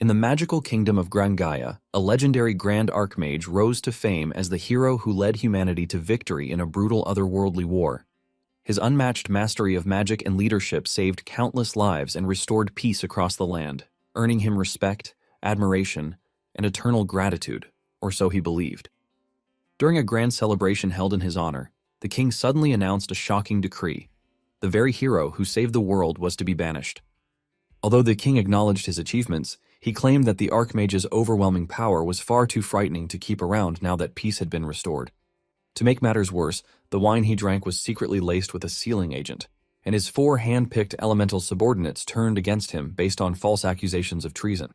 In the magical kingdom of Grangaya, a legendary Grand Archmage rose to fame as the hero who led humanity to victory in a brutal otherworldly war. His unmatched mastery of magic and leadership saved countless lives and restored peace across the land, earning him respect, admiration, and eternal gratitude, or so he believed. During a grand celebration held in his honor, the king suddenly announced a shocking decree. The very hero who saved the world was to be banished. Although the king acknowledged his achievements, he claimed that the Archmage's overwhelming power was far too frightening to keep around now that peace had been restored. To make matters worse, the wine he drank was secretly laced with a sealing agent, and his 4 hand-picked elemental subordinates turned against him based on false accusations of treason.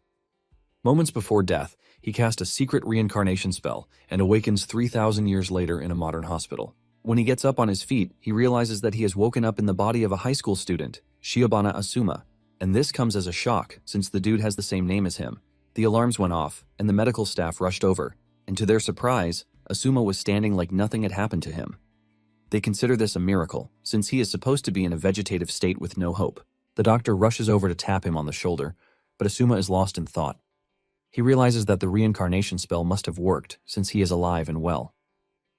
Moments before death, he cast a secret reincarnation spell and awakens 3,000 years later in a modern hospital. When he gets up on his feet, he realizes that he has woken up in the body of a high school student, Shiobana Asuma, and this comes as a shock since the dude has the same name as him. The alarms went off, and the medical staff rushed over, and to their surprise, Asuma was standing like nothing had happened to him. They consider this a miracle, since he is supposed to be in a vegetative state with no hope. The doctor rushes over to tap him on the shoulder, but Asuma is lost in thought. He realizes that the reincarnation spell must have worked, since he is alive and well.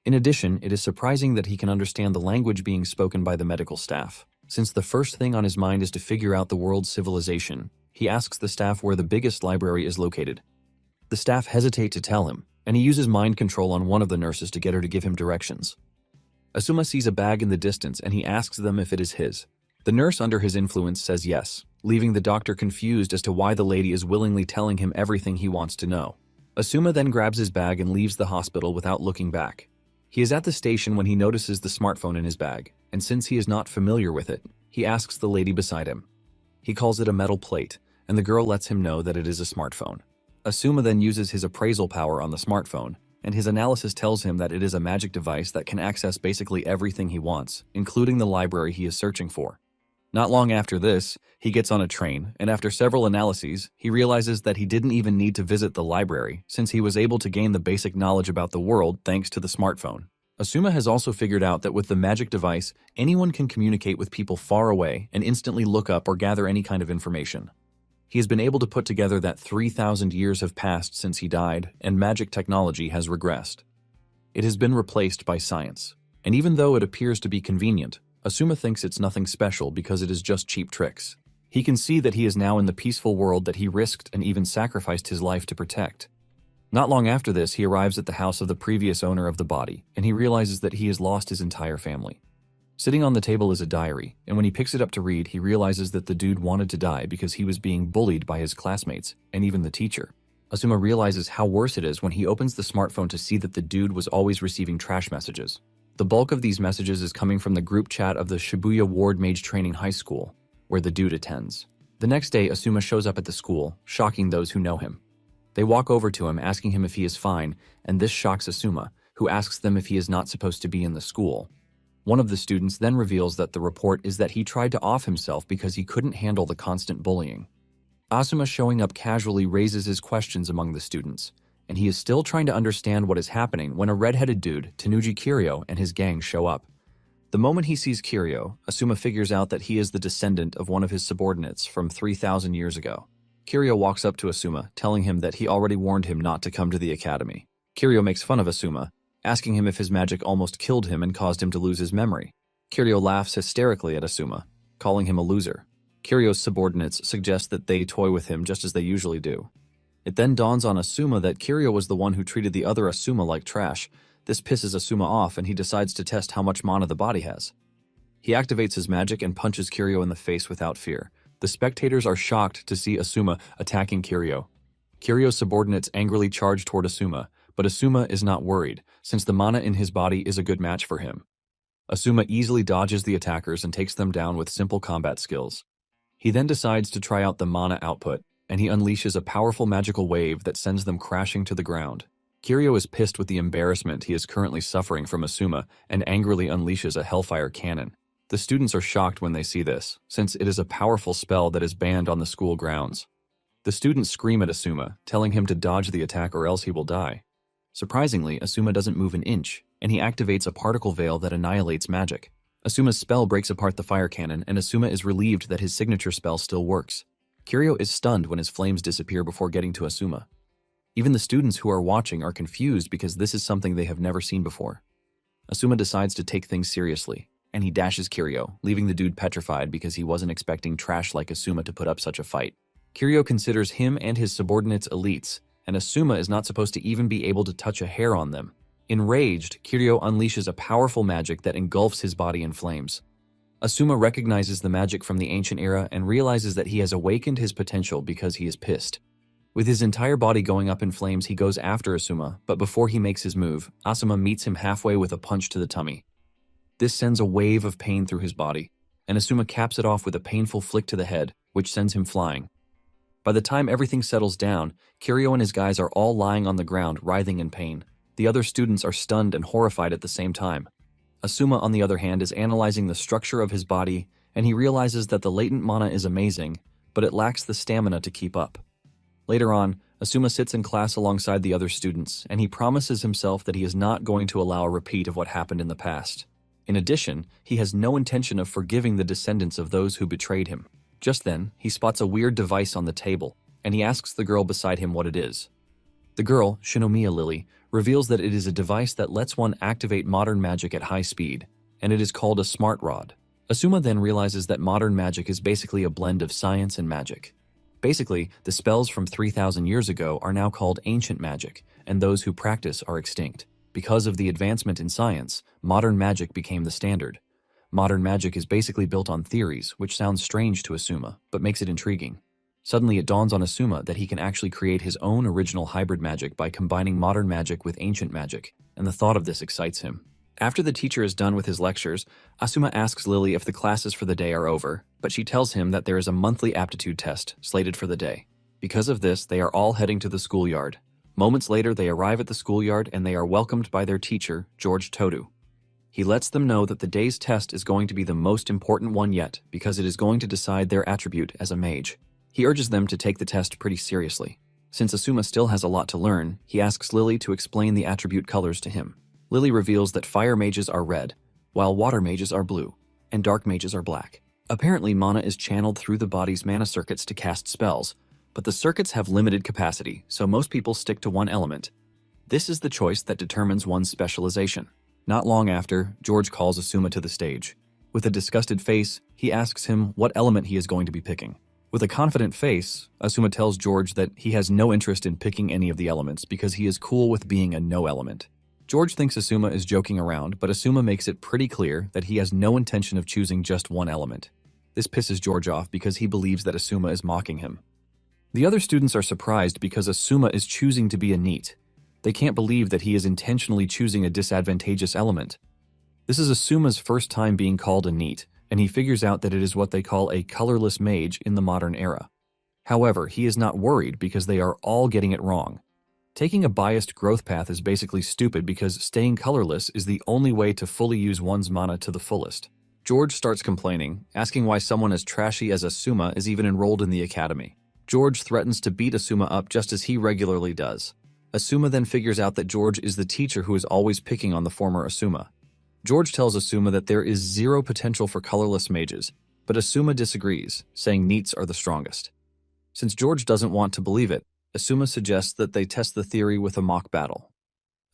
In addition, it is surprising that he can understand the language being spoken by the medical staff. Since the first thing on his mind is to figure out the world's civilization, he asks the staff where the biggest library is located. The staff hesitate to tell him, and he uses mind control on one of the nurses to get her to give him directions. Asuma sees a bag in the distance and he asks them if it is his. The nurse under his influence says yes, leaving the doctor confused as to why the lady is willingly telling him everything he wants to know. Asuma then grabs his bag and leaves the hospital without looking back. He is at the station when he notices the smartphone in his bag, and since he is not familiar with it, he asks the lady beside him. He calls it a metal plate, and the girl lets him know that it is a smartphone. Asuma then uses his appraisal power on the smartphone, and his analysis tells him that it is a magic device that can access basically everything he wants, including the library he is searching for. Not long after this, he gets on a train, and after several analyses, he realizes that he didn't even need to visit the library, since he was able to gain the basic knowledge about the world thanks to the smartphone. Asuma has also figured out that with the magic device, anyone can communicate with people far away and instantly look up or gather any kind of information. He has been able to put together that 3,000 years have passed since he died, and magic technology has regressed. It has been replaced by science, and even though it appears to be convenient, Asuma thinks it's nothing special because it is just cheap tricks. He can see that he is now in the peaceful world that he risked and even sacrificed his life to protect. Not long after this, he arrives at the house of the previous owner of the body, and he realizes that he has lost his entire family. Sitting on the table is a diary, and when he picks it up to read, he realizes that the dude wanted to die because he was being bullied by his classmates, and even the teacher. Asuma realizes how worse it is when he opens the smartphone to see that the dude was always receiving trash messages. The bulk of these messages is coming from the group chat of the Shibuya Ward Mage Training High School, where the dude attends. The next day, Asuma shows up at the school, shocking those who know him. They walk over to him, asking him if he is fine, and this shocks Asuma, who asks them if he is not supposed to be in the school. One of the students then reveals that the report is that he tried to off himself because he couldn't handle the constant bullying. Asuma showing up casually raises his questions among the students, and he is still trying to understand what is happening when a red-headed dude, Tanuji Kiryo, and his gang show up. The moment he sees Kiryo, Asuma figures out that he is the descendant of one of his subordinates from 3,000 years ago. Kiryo walks up to Asuma, telling him that he already warned him not to come to the academy. Kiryo makes fun of Asuma, asking him if his magic almost killed him and caused him to lose his memory. Kiryo laughs hysterically at Asuma, calling him a loser. Kiryo's subordinates suggest that they toy with him just as they usually do. It then dawns on Asuma that Kiryo was the one who treated the other Asuma like trash. This pisses Asuma off and he decides to test how much mana the body has. He activates his magic and punches Kiryo in the face without fear. The spectators are shocked to see Asuma attacking Kiryo. Kiryo's subordinates angrily charge toward Asuma, but Asuma is not worried, since the mana in his body is a good match for him. Asuma easily dodges the attackers and takes them down with simple combat skills. He then decides to try out the mana output, and he unleashes a powerful magical wave that sends them crashing to the ground. Kiryo is pissed with the embarrassment he is currently suffering from Asuma and angrily unleashes a hellfire cannon. The students are shocked when they see this, since it is a powerful spell that is banned on the school grounds. The students scream at Asuma, telling him to dodge the attack or else he will die. Surprisingly, Asuma doesn't move an inch, and he activates a particle veil that annihilates magic. Asuma's spell breaks apart the fire cannon, and Asuma is relieved that his signature spell still works. Kiryu is stunned when his flames disappear before getting to Asuma. Even the students who are watching are confused because this is something they have never seen before. Asuma decides to take things seriously, and he dashes Kiryu, leaving the dude petrified because he wasn't expecting trash like Asuma to put up such a fight. Kiryu considers him and his subordinates elites, and Asuma is not supposed to even be able to touch a hair on them. Enraged, Kiryu unleashes a powerful magic that engulfs his body in flames. Asuma recognizes the magic from the ancient era and realizes that he has awakened his potential because he is pissed. With his entire body going up in flames, he goes after Asuma, but before he makes his move, Asuma meets him halfway with a punch to the tummy. This sends a wave of pain through his body, and Asuma caps it off with a painful flick to the head, which sends him flying. By the time everything settles down, Kiryu and his guys are all lying on the ground, writhing in pain. The other students are stunned and horrified at the same time. Asuma, on the other hand, is analyzing the structure of his body, and he realizes that the latent mana is amazing, but it lacks the stamina to keep up. Later on, Asuma sits in class alongside the other students, and he promises himself that he is not going to allow a repeat of what happened in the past. In addition, he has no intention of forgiving the descendants of those who betrayed him. Just then, he spots a weird device on the table, and he asks the girl beside him what it is. The girl, Shinomiya Lily, reveals that it is a device that lets one activate modern magic at high speed, and it is called a smart rod. Asuma then realizes that modern magic is basically a blend of science and magic. Basically, the spells from 3,000 years ago are now called ancient magic, and those who practice are extinct. Because of the advancement in science, modern magic became the standard. Modern magic is basically built on theories, which sounds strange to Asuma, but makes it intriguing. Suddenly it dawns on Asuma that he can actually create his own original hybrid magic by combining modern magic with ancient magic, and the thought of this excites him. After the teacher is done with his lectures, Asuma asks Lily if the classes for the day are over, but she tells him that there is a monthly aptitude test slated for the day. Because of this, they are all heading to the schoolyard. Moments later, they arrive at the schoolyard and they are welcomed by their teacher, George Todu. He lets them know that the day's test is going to be the most important one yet because it is going to decide their attribute as a mage. He urges them to take the test pretty seriously. Since Asuma still has a lot to learn, he asks Lily to explain the attribute colors to him. Lily reveals that fire mages are red, while water mages are blue, and dark mages are black. Apparently, mana is channeled through the body's mana circuits to cast spells, but the circuits have limited capacity, so most people stick to one element. This is the choice that determines one's specialization. Not long after, George calls Asuma to the stage. With a disgusted face, he asks him what element he is going to be picking. With a confident face, Asuma tells George that he has no interest in picking any of the elements because he is cool with being a no element. George thinks Asuma is joking around, but Asuma makes it pretty clear that he has no intention of choosing just one element. This pisses George off because he believes that Asuma is mocking him. The other students are surprised because Asuma is choosing to be a NEET. They can't believe that he is intentionally choosing a disadvantageous element. This is Asuma's first time being called a NEET, and he figures out that it is what they call a colorless mage in the modern era. However, he is not worried because they are all getting it wrong. Taking a biased growth path is basically stupid because staying colorless is the only way to fully use one's mana to the fullest. George starts complaining, asking why someone as trashy as Asuma is even enrolled in the academy. George threatens to beat Asuma up just as he regularly does. Asuma then figures out that George is the teacher who is always picking on the former Asuma. George tells Asuma that there is zero potential for colorless mages, but Asuma disagrees, saying NEETs are the strongest. Since George doesn't want to believe it, Asuma suggests that they test the theory with a mock battle.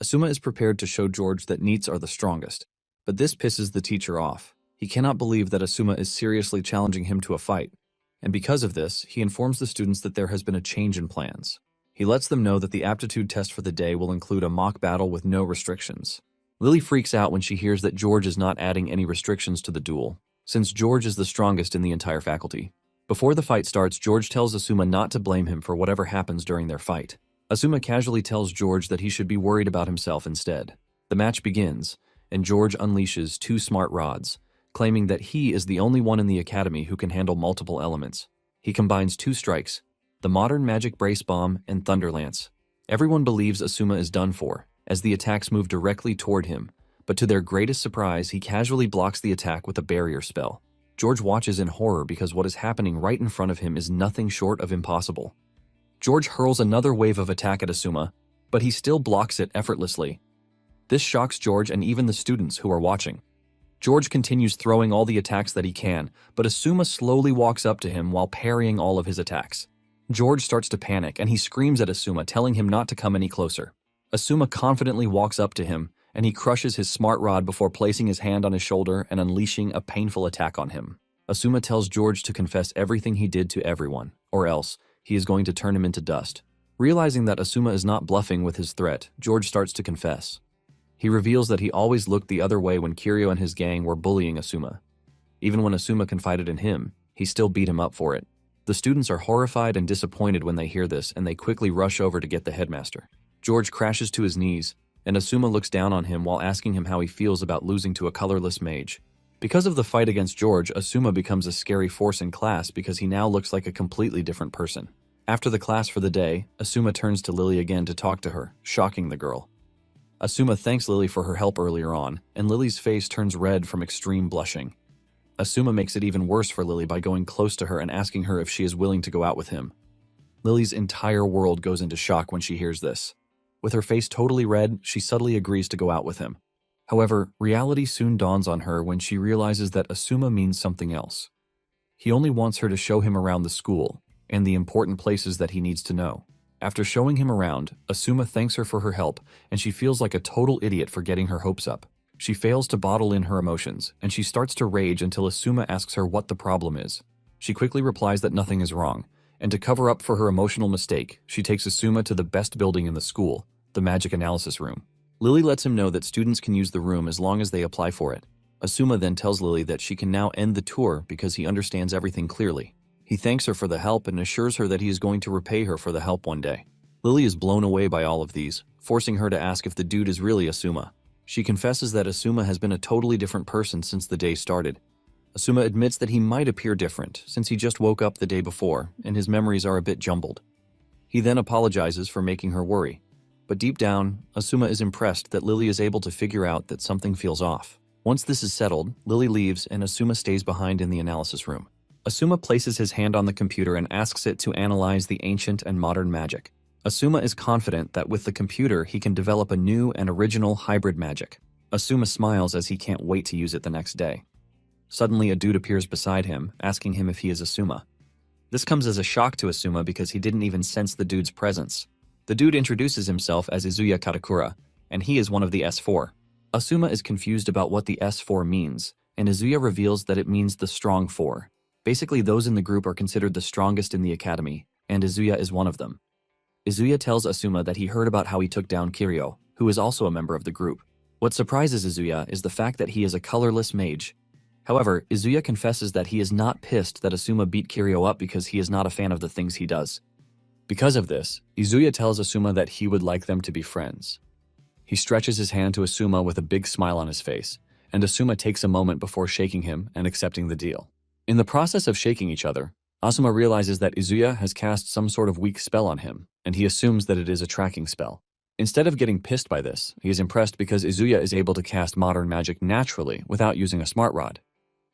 Asuma is prepared to show George that NEETs are the strongest, but this pisses the teacher off. He cannot believe that Asuma is seriously challenging him to a fight, and because of this, he informs the students that there has been a change in plans. He lets them know that the aptitude test for the day will include a mock battle with no restrictions. Lily freaks out when she hears that George is not adding any restrictions to the duel, since George is the strongest in the entire faculty. Before the fight starts, George tells Asuma not to blame him for whatever happens during their fight. Asuma casually tells George that he should be worried about himself instead. The match begins, and George unleashes 2 smart rods, claiming that he is the only one in the academy who can handle multiple elements. He combines 2 strikes, the modern magic brace bomb and thunder lance. Everyone believes Asuma is done for, as the attacks move directly toward him, but to their greatest surprise, he casually blocks the attack with a barrier spell. George watches in horror because what is happening right in front of him is nothing short of impossible. George hurls another wave of attack at Asuma, but he still blocks it effortlessly. This shocks George and even the students who are watching. George continues throwing all the attacks that he can, but Asuma slowly walks up to him while parrying all of his attacks. George starts to panic and he screams at Asuma, telling him not to come any closer. Asuma confidently walks up to him and he crushes his smart rod before placing his hand on his shoulder and unleashing a painful attack on him. Asuma tells George to confess everything he did to everyone, or else he is going to turn him into dust. Realizing that Asuma is not bluffing with his threat, George starts to confess. He reveals that he always looked the other way when Kiryu and his gang were bullying Asuma. Even when Asuma confided in him, he still beat him up for it. The students are horrified and disappointed when they hear this, and they quickly rush over to get the headmaster. George crashes to his knees, and Asuma looks down on him while asking him how he feels about losing to a colorless mage. Because of the fight against George, Asuma becomes a scary force in class because he now looks like a completely different person. After the class for the day, Asuma turns to Lily again to talk to her, shocking the girl. Asuma thanks Lily for her help earlier on, and Lily's face turns red from extreme blushing. Asuma makes it even worse for Lily by going close to her and asking her if she is willing to go out with him. Lily's entire world goes into shock when she hears this. With her face totally red, she subtly agrees to go out with him. However, reality soon dawns on her when she realizes that Asuma means something else. He only wants her to show him around the school and the important places that he needs to know. After showing him around, Asuma thanks her for her help, and she feels like a total idiot for getting her hopes up. She fails to bottle in her emotions, and she starts to rage until Asuma asks her what the problem is. She quickly replies that nothing is wrong, and to cover up for her emotional mistake, she takes Asuma to the best building in the school, the magic analysis room. Lily lets him know that students can use the room as long as they apply for it. Asuma then tells Lily that she can now end the tour because he understands everything clearly. He thanks her for the help and assures her that he is going to repay her for the help one day. Lily is blown away by all of these, forcing her to ask if the dude is really Asuma. She confesses that Asuma has been a totally different person since the day started. Asuma admits that he might appear different since he just woke up the day before and his memories are a bit jumbled. He then apologizes for making her worry. But deep down, Asuma is impressed that Lily is able to figure out that something feels off. Once this is settled, Lily leaves and Asuma stays behind in the analysis room. Asuma places his hand on the computer and asks it to analyze the ancient and modern magic. Asuma is confident that with the computer he can develop a new and original hybrid magic. Asuma smiles as he can't wait to use it the next day. Suddenly a dude appears beside him, asking him if he is Asuma. This comes as a shock to Asuma because he didn't even sense the dude's presence. The dude introduces himself as Izuya Katakura, and he is one of the S4. Asuma is confused about what the S4 means, and Izuya reveals that it means the Strong Four. Basically, those in the group are considered the strongest in the academy, and Izuya is one of them. Izuya tells Asuma that he heard about how he took down Kiryu, who is also a member of the group. What surprises Izuya is the fact that he is a colorless mage. However, Izuya confesses that he is not pissed that Asuma beat Kiryu up because he is not a fan of the things he does. Because of this, Izuya tells Asuma that he would like them to be friends. He stretches his hand to Asuma with a big smile on his face, and Asuma takes a moment before shaking him and accepting the deal. In the process of shaking each other, Asuma realizes that Izuya has cast some sort of weak spell on him, and he assumes that it is a tracking spell. Instead of getting pissed by this, he is impressed because Izuya is able to cast modern magic naturally without using a smart rod.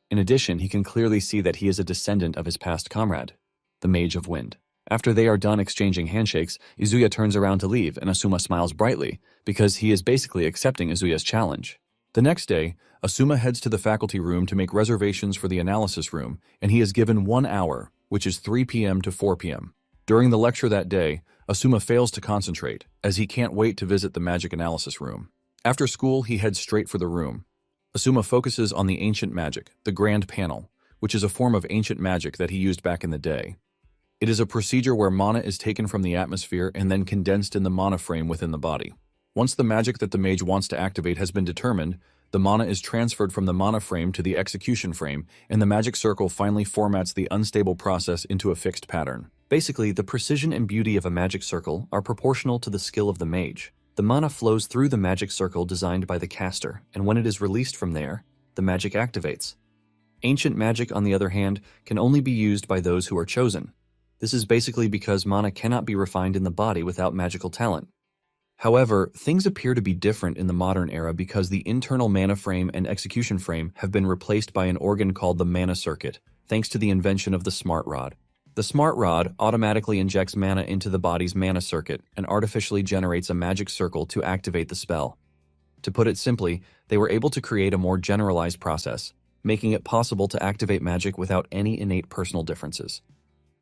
In addition, he can clearly see that he is a descendant of his past comrade, the Mage of Wind. After they are done exchanging handshakes, Izuya turns around to leave and Asuma smiles brightly because he is basically accepting Izuya's challenge. The next day, Asuma heads to the faculty room to make reservations for the analysis room, and he is given 1 hour, which is 3 p.m. to 4 p.m. During the lecture that day, Asuma fails to concentrate, as he can't wait to visit the magic analysis room. After school, he heads straight for the room. Asuma focuses on the ancient magic, the Grand Panel, which is a form of ancient magic that he used back in the day. It is a procedure where mana is taken from the atmosphere and then condensed in the mana frame within the body. Once the magic that the mage wants to activate has been determined, the mana is transferred from the mana frame to the execution frame, and the magic circle finally formats the unstable process into a fixed pattern. Basically, the precision and beauty of a magic circle are proportional to the skill of the mage. The mana flows through the magic circle designed by the caster, and when it is released from there, the magic activates. Ancient magic, on the other hand, can only be used by those who are chosen. This is basically because mana cannot be refined in the body without magical talent. However, things appear to be different in the modern era because the internal mana frame and execution frame have been replaced by an organ called the mana circuit, thanks to the invention of the smart rod. The smart rod automatically injects mana into the body's mana circuit and artificially generates a magic circle to activate the spell. To put it simply, they were able to create a more generalized process, making it possible to activate magic without any innate personal differences.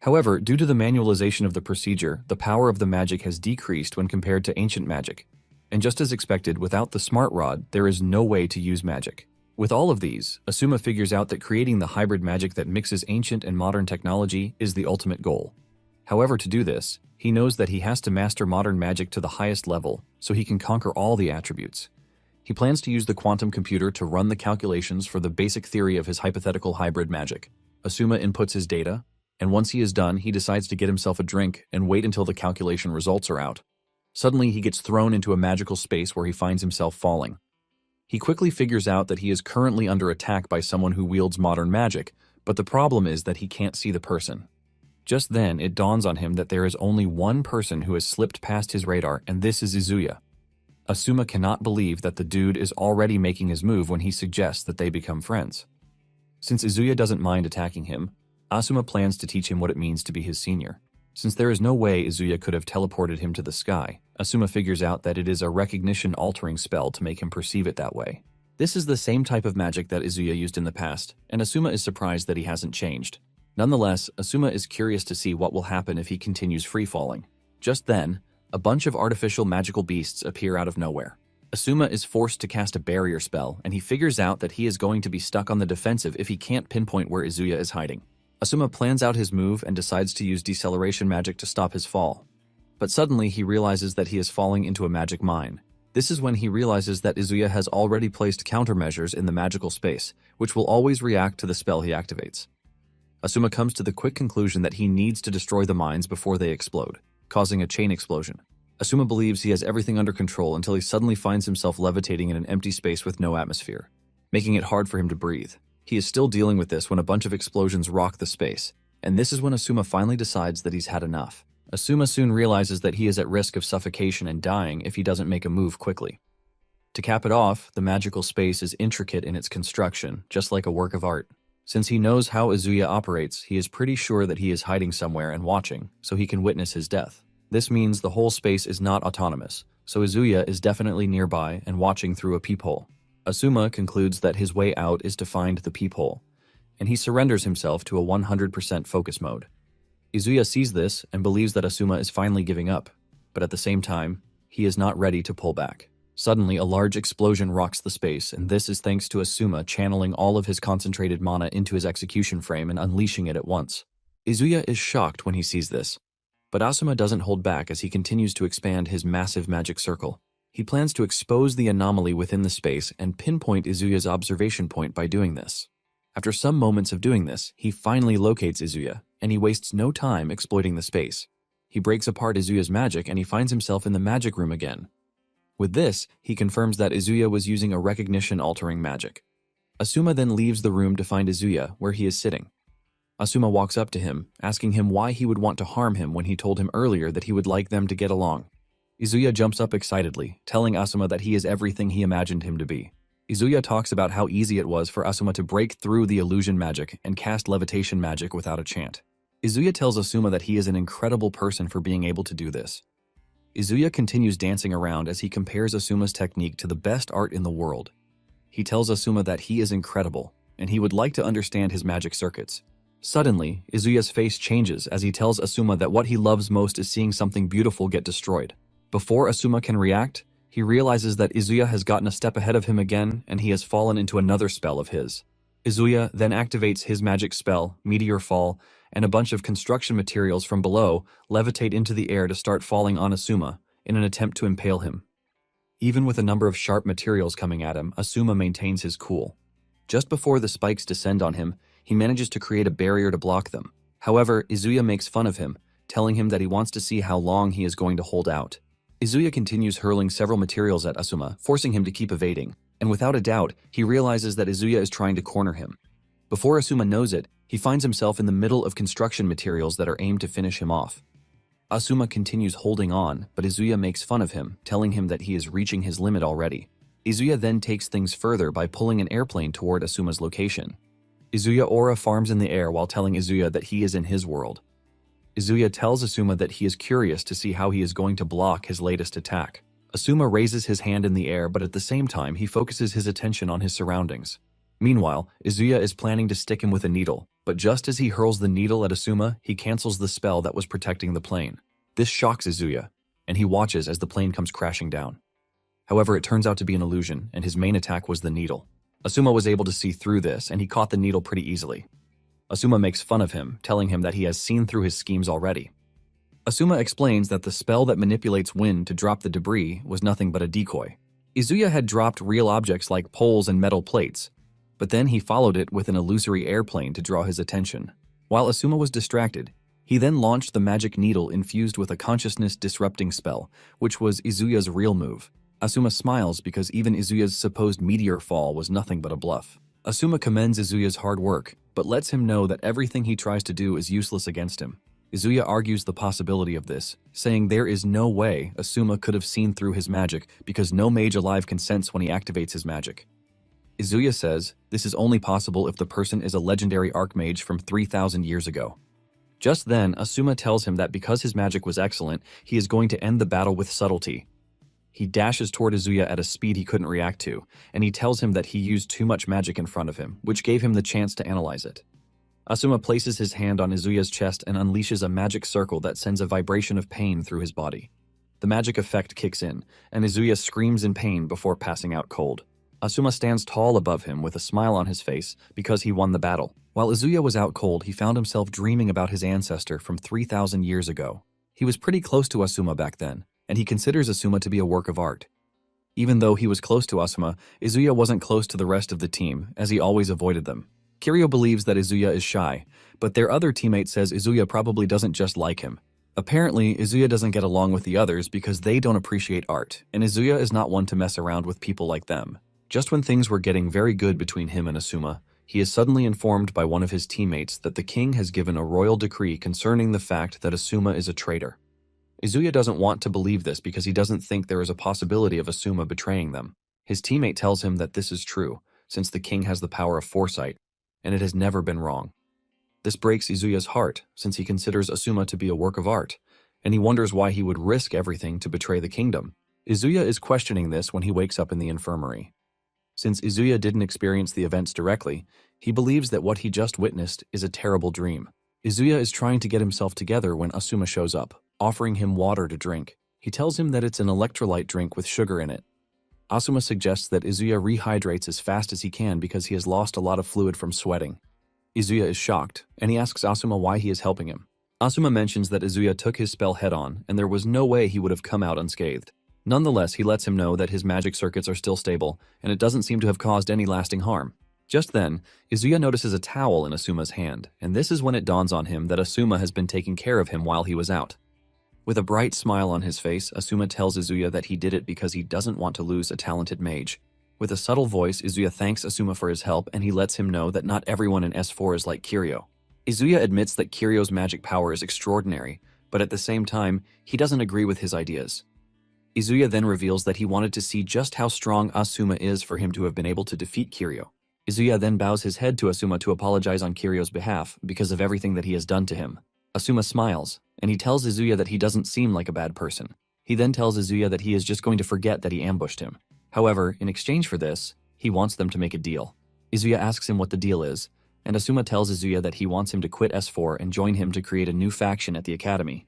However, due to the manualization of the procedure, the power of the magic has decreased when compared to ancient magic. And just as expected, without the smart rod, there is no way to use magic. With all of these, Asuma figures out that creating the hybrid magic that mixes ancient and modern technology is the ultimate goal. However, to do this, he knows that he has to master modern magic to the highest level so he can conquer all the attributes. He plans to use the quantum computer to run the calculations for the basic theory of his hypothetical hybrid magic. Asuma inputs his data, and once he is done, he decides to get himself a drink and wait until the calculation results are out. Suddenly, he gets thrown into a magical space where he finds himself falling. He quickly figures out that he is currently under attack by someone who wields modern magic, but the problem is that he can't see the person. Just then, it dawns on him that there is only one person who has slipped past his radar, and this is Izuya. Asuma cannot believe that the dude is already making his move when he suggests that they become friends. Since Izuya doesn't mind attacking him, Asuma plans to teach him what it means to be his senior. Since there is no way Izuya could have teleported him to the sky, Asuma figures out that it is a recognition-altering spell to make him perceive it that way. This is the same type of magic that Izuya used in the past, and Asuma is surprised that he hasn't changed. Nonetheless, Asuma is curious to see what will happen if he continues free-falling. Just then, a bunch of artificial magical beasts appear out of nowhere. Asuma is forced to cast a barrier spell, and he figures out that he is going to be stuck on the defensive if he can't pinpoint where Izuya is hiding. Asuma plans out his move and decides to use deceleration magic to stop his fall. But suddenly he realizes that he is falling into a magic mine. This is when he realizes that Izuya has already placed countermeasures in the magical space, which will always react to the spell he activates. Asuma comes to the quick conclusion that he needs to destroy the mines before they explode, causing a chain explosion. Asuma believes he has everything under control until he suddenly finds himself levitating in an empty space with no atmosphere, making it hard for him to breathe. He is still dealing with this when a bunch of explosions rock the space, and this is when Asuma finally decides that he's had enough. Asuma soon realizes that he is at risk of suffocation and dying if he doesn't make a move quickly. To cap it off, the magical space is intricate in its construction, just like a work of art. Since he knows how Izuya operates, he is pretty sure that he is hiding somewhere and watching, so he can witness his death. This means the whole space is not autonomous, so Izuya is definitely nearby and watching through a peephole. Asuma concludes that his way out is to find the peephole, and he surrenders himself to a 100% focus mode. Izuya sees this and believes that Asuma is finally giving up, but at the same time, he is not ready to pull back. Suddenly, a large explosion rocks the space, and this is thanks to Asuma channeling all of his concentrated mana into his execution frame and unleashing it at once. Izuya is shocked when he sees this, but Asuma doesn't hold back as he continues to expand his massive magic circle. He plans to expose the anomaly within the space and pinpoint Izuya's observation point by doing this. After some moments of doing this, he finally locates Izuya, and he wastes no time exploiting the space. He breaks apart Izuya's magic and he finds himself in the magic room again. With this, he confirms that Izuya was using a recognition-altering magic. Asuma then leaves the room to find Izuya where he is sitting. Asuma walks up to him, asking him why he would want to harm him when he told him earlier that he would like them to get along. Izuya jumps up excitedly, telling Asuma that he is everything he imagined him to be. Izuya talks about how easy it was for Asuma to break through the illusion magic and cast levitation magic without a chant. Izuya tells Asuma that he is an incredible person for being able to do this. Izuya continues dancing around as he compares Asuma's technique to the best art in the world. He tells Asuma that he is incredible, and he would like to understand his magic circuits. Suddenly, Izuya's face changes as he tells Asuma that what he loves most is seeing something beautiful get destroyed. Before Asuma can react, he realizes that Izuya has gotten a step ahead of him again and he has fallen into another spell of his. Izuya then activates his magic spell, Meteor Fall, and a bunch of construction materials from below levitate into the air to start falling on Asuma in an attempt to impale him. Even with a number of sharp materials coming at him, Asuma maintains his cool. Just before the spikes descend on him, he manages to create a barrier to block them. However, Izuya makes fun of him, telling him that he wants to see how long he is going to hold out. Izuya continues hurling several materials at Asuma, forcing him to keep evading, and without a doubt, he realizes that Izuya is trying to corner him. Before Asuma knows it, he finds himself in the middle of construction materials that are aimed to finish him off. Asuma continues holding on, but Izuya makes fun of him, telling him that he is reaching his limit already. Izuya then takes things further by pulling an airplane toward Asuma's location. Izuya aura farms in the air while telling Izuya that he is in his world. Izuya tells Asuma that he is curious to see how he is going to block his latest attack. Asuma raises his hand in the air, but at the same time he focuses his attention on his surroundings. Meanwhile, Izuya is planning to stick him with a needle, but just as he hurls the needle at Asuma, he cancels the spell that was protecting the plane. This shocks Izuya, and he watches as the plane comes crashing down. However, it turns out to be an illusion, and his main attack was the needle. Asuma was able to see through this, and he caught the needle pretty easily. Asuma makes fun of him, telling him that he has seen through his schemes already. Asuma explains that the spell that manipulates wind to drop the debris was nothing but a decoy. Izuya had dropped real objects like poles and metal plates, but then he followed it with an illusory airplane to draw his attention. While Asuma was distracted, he then launched the magic needle infused with a consciousness-disrupting spell, which was Izuya's real move. Asuma smiles because even Izuya's supposed meteor fall was nothing but a bluff. Asuma commends Izuya's hard work, but lets him know that everything he tries to do is useless against him. Izuya argues the possibility of this, saying there is no way Asuma could have seen through his magic because no mage alive can sense when he activates his magic. Izuya says this is only possible if the person is a legendary archmage from 3,000 years ago. Just then, Asuma tells him that because his magic was excellent, he is going to end the battle with subtlety. He dashes toward Izuya at a speed he couldn't react to, and he tells him that he used too much magic in front of him, which gave him the chance to analyze it. Asuma places his hand on Izuya's chest and unleashes a magic circle that sends a vibration of pain through his body. The magic effect kicks in, and Izuya screams in pain before passing out cold. Asuma stands tall above him with a smile on his face because he won the battle. While Izuya was out cold, he found himself dreaming about his ancestor from 3,000 years ago. He was pretty close to Asuma back then, and he considers Asuma to be a work of art. Even though he was close to Asuma, Izuya wasn't close to the rest of the team, as he always avoided them. Kiryu believes that Izuya is shy, but their other teammate says Izuya probably doesn't just like him. Apparently, Izuya doesn't get along with the others because they don't appreciate art, and Izuya is not one to mess around with people like them. Just when things were getting very good between him and Asuma, he is suddenly informed by one of his teammates that the king has given a royal decree concerning the fact that Asuma is a traitor. Izuya doesn't want to believe this because he doesn't think there is a possibility of Asuma betraying them. His teammate tells him that this is true, since the king has the power of foresight, and it has never been wrong. This breaks Izuya's heart, since he considers Asuma to be a work of art, and he wonders why he would risk everything to betray the kingdom. Izuya is questioning this when he wakes up in the infirmary. Since Izuya didn't experience the events directly, he believes that what he just witnessed is a terrible dream. Izuya is trying to get himself together when Asuma shows up, offering him water to drink. He tells him that it's an electrolyte drink with sugar in it. Asuma suggests that Izuya rehydrates as fast as he can because he has lost a lot of fluid from sweating. Izuya is shocked, and he asks Asuma why he is helping him. Asuma mentions that Izuya took his spell head-on, and there was no way he would have come out unscathed. Nonetheless, he lets him know that his magic circuits are still stable, and it doesn't seem to have caused any lasting harm. Just then, Izuya notices a towel in Asuma's hand, and this is when it dawns on him that Asuma has been taking care of him while he was out. With a bright smile on his face, Asuma tells Izuya that he did it because he doesn't want to lose a talented mage. With a subtle voice, Izuya thanks Asuma for his help, and he lets him know that not everyone in S4 is like Kiryu. Izuya admits that Kiryu's magic power is extraordinary, but at the same time, he doesn't agree with his ideas. Izuya then reveals that he wanted to see just how strong Asuma is for him to have been able to defeat Kiryu. Izuya then bows his head to Asuma to apologize on Kiryu's behalf because of everything that he has done to him. Asuma smiles, and he tells Izuya that he doesn't seem like a bad person. He then tells Izuya that he is just going to forget that he ambushed him. However, in exchange for this, he wants them to make a deal. Izuya asks him what the deal is, and Asuma tells Izuya that he wants him to quit S4 and join him to create a new faction at the academy.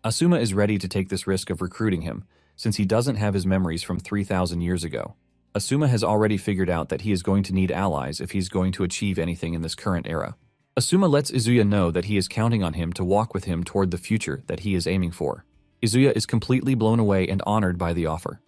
Asuma is ready to take this risk of recruiting him, since he doesn't have his memories from 3,000 years ago. Asuma has already figured out that he is going to need allies if he's going to achieve anything in this current era. Asuma lets Izuya know that he is counting on him to walk with him toward the future that he is aiming for. Izuya is completely blown away and honored by the offer.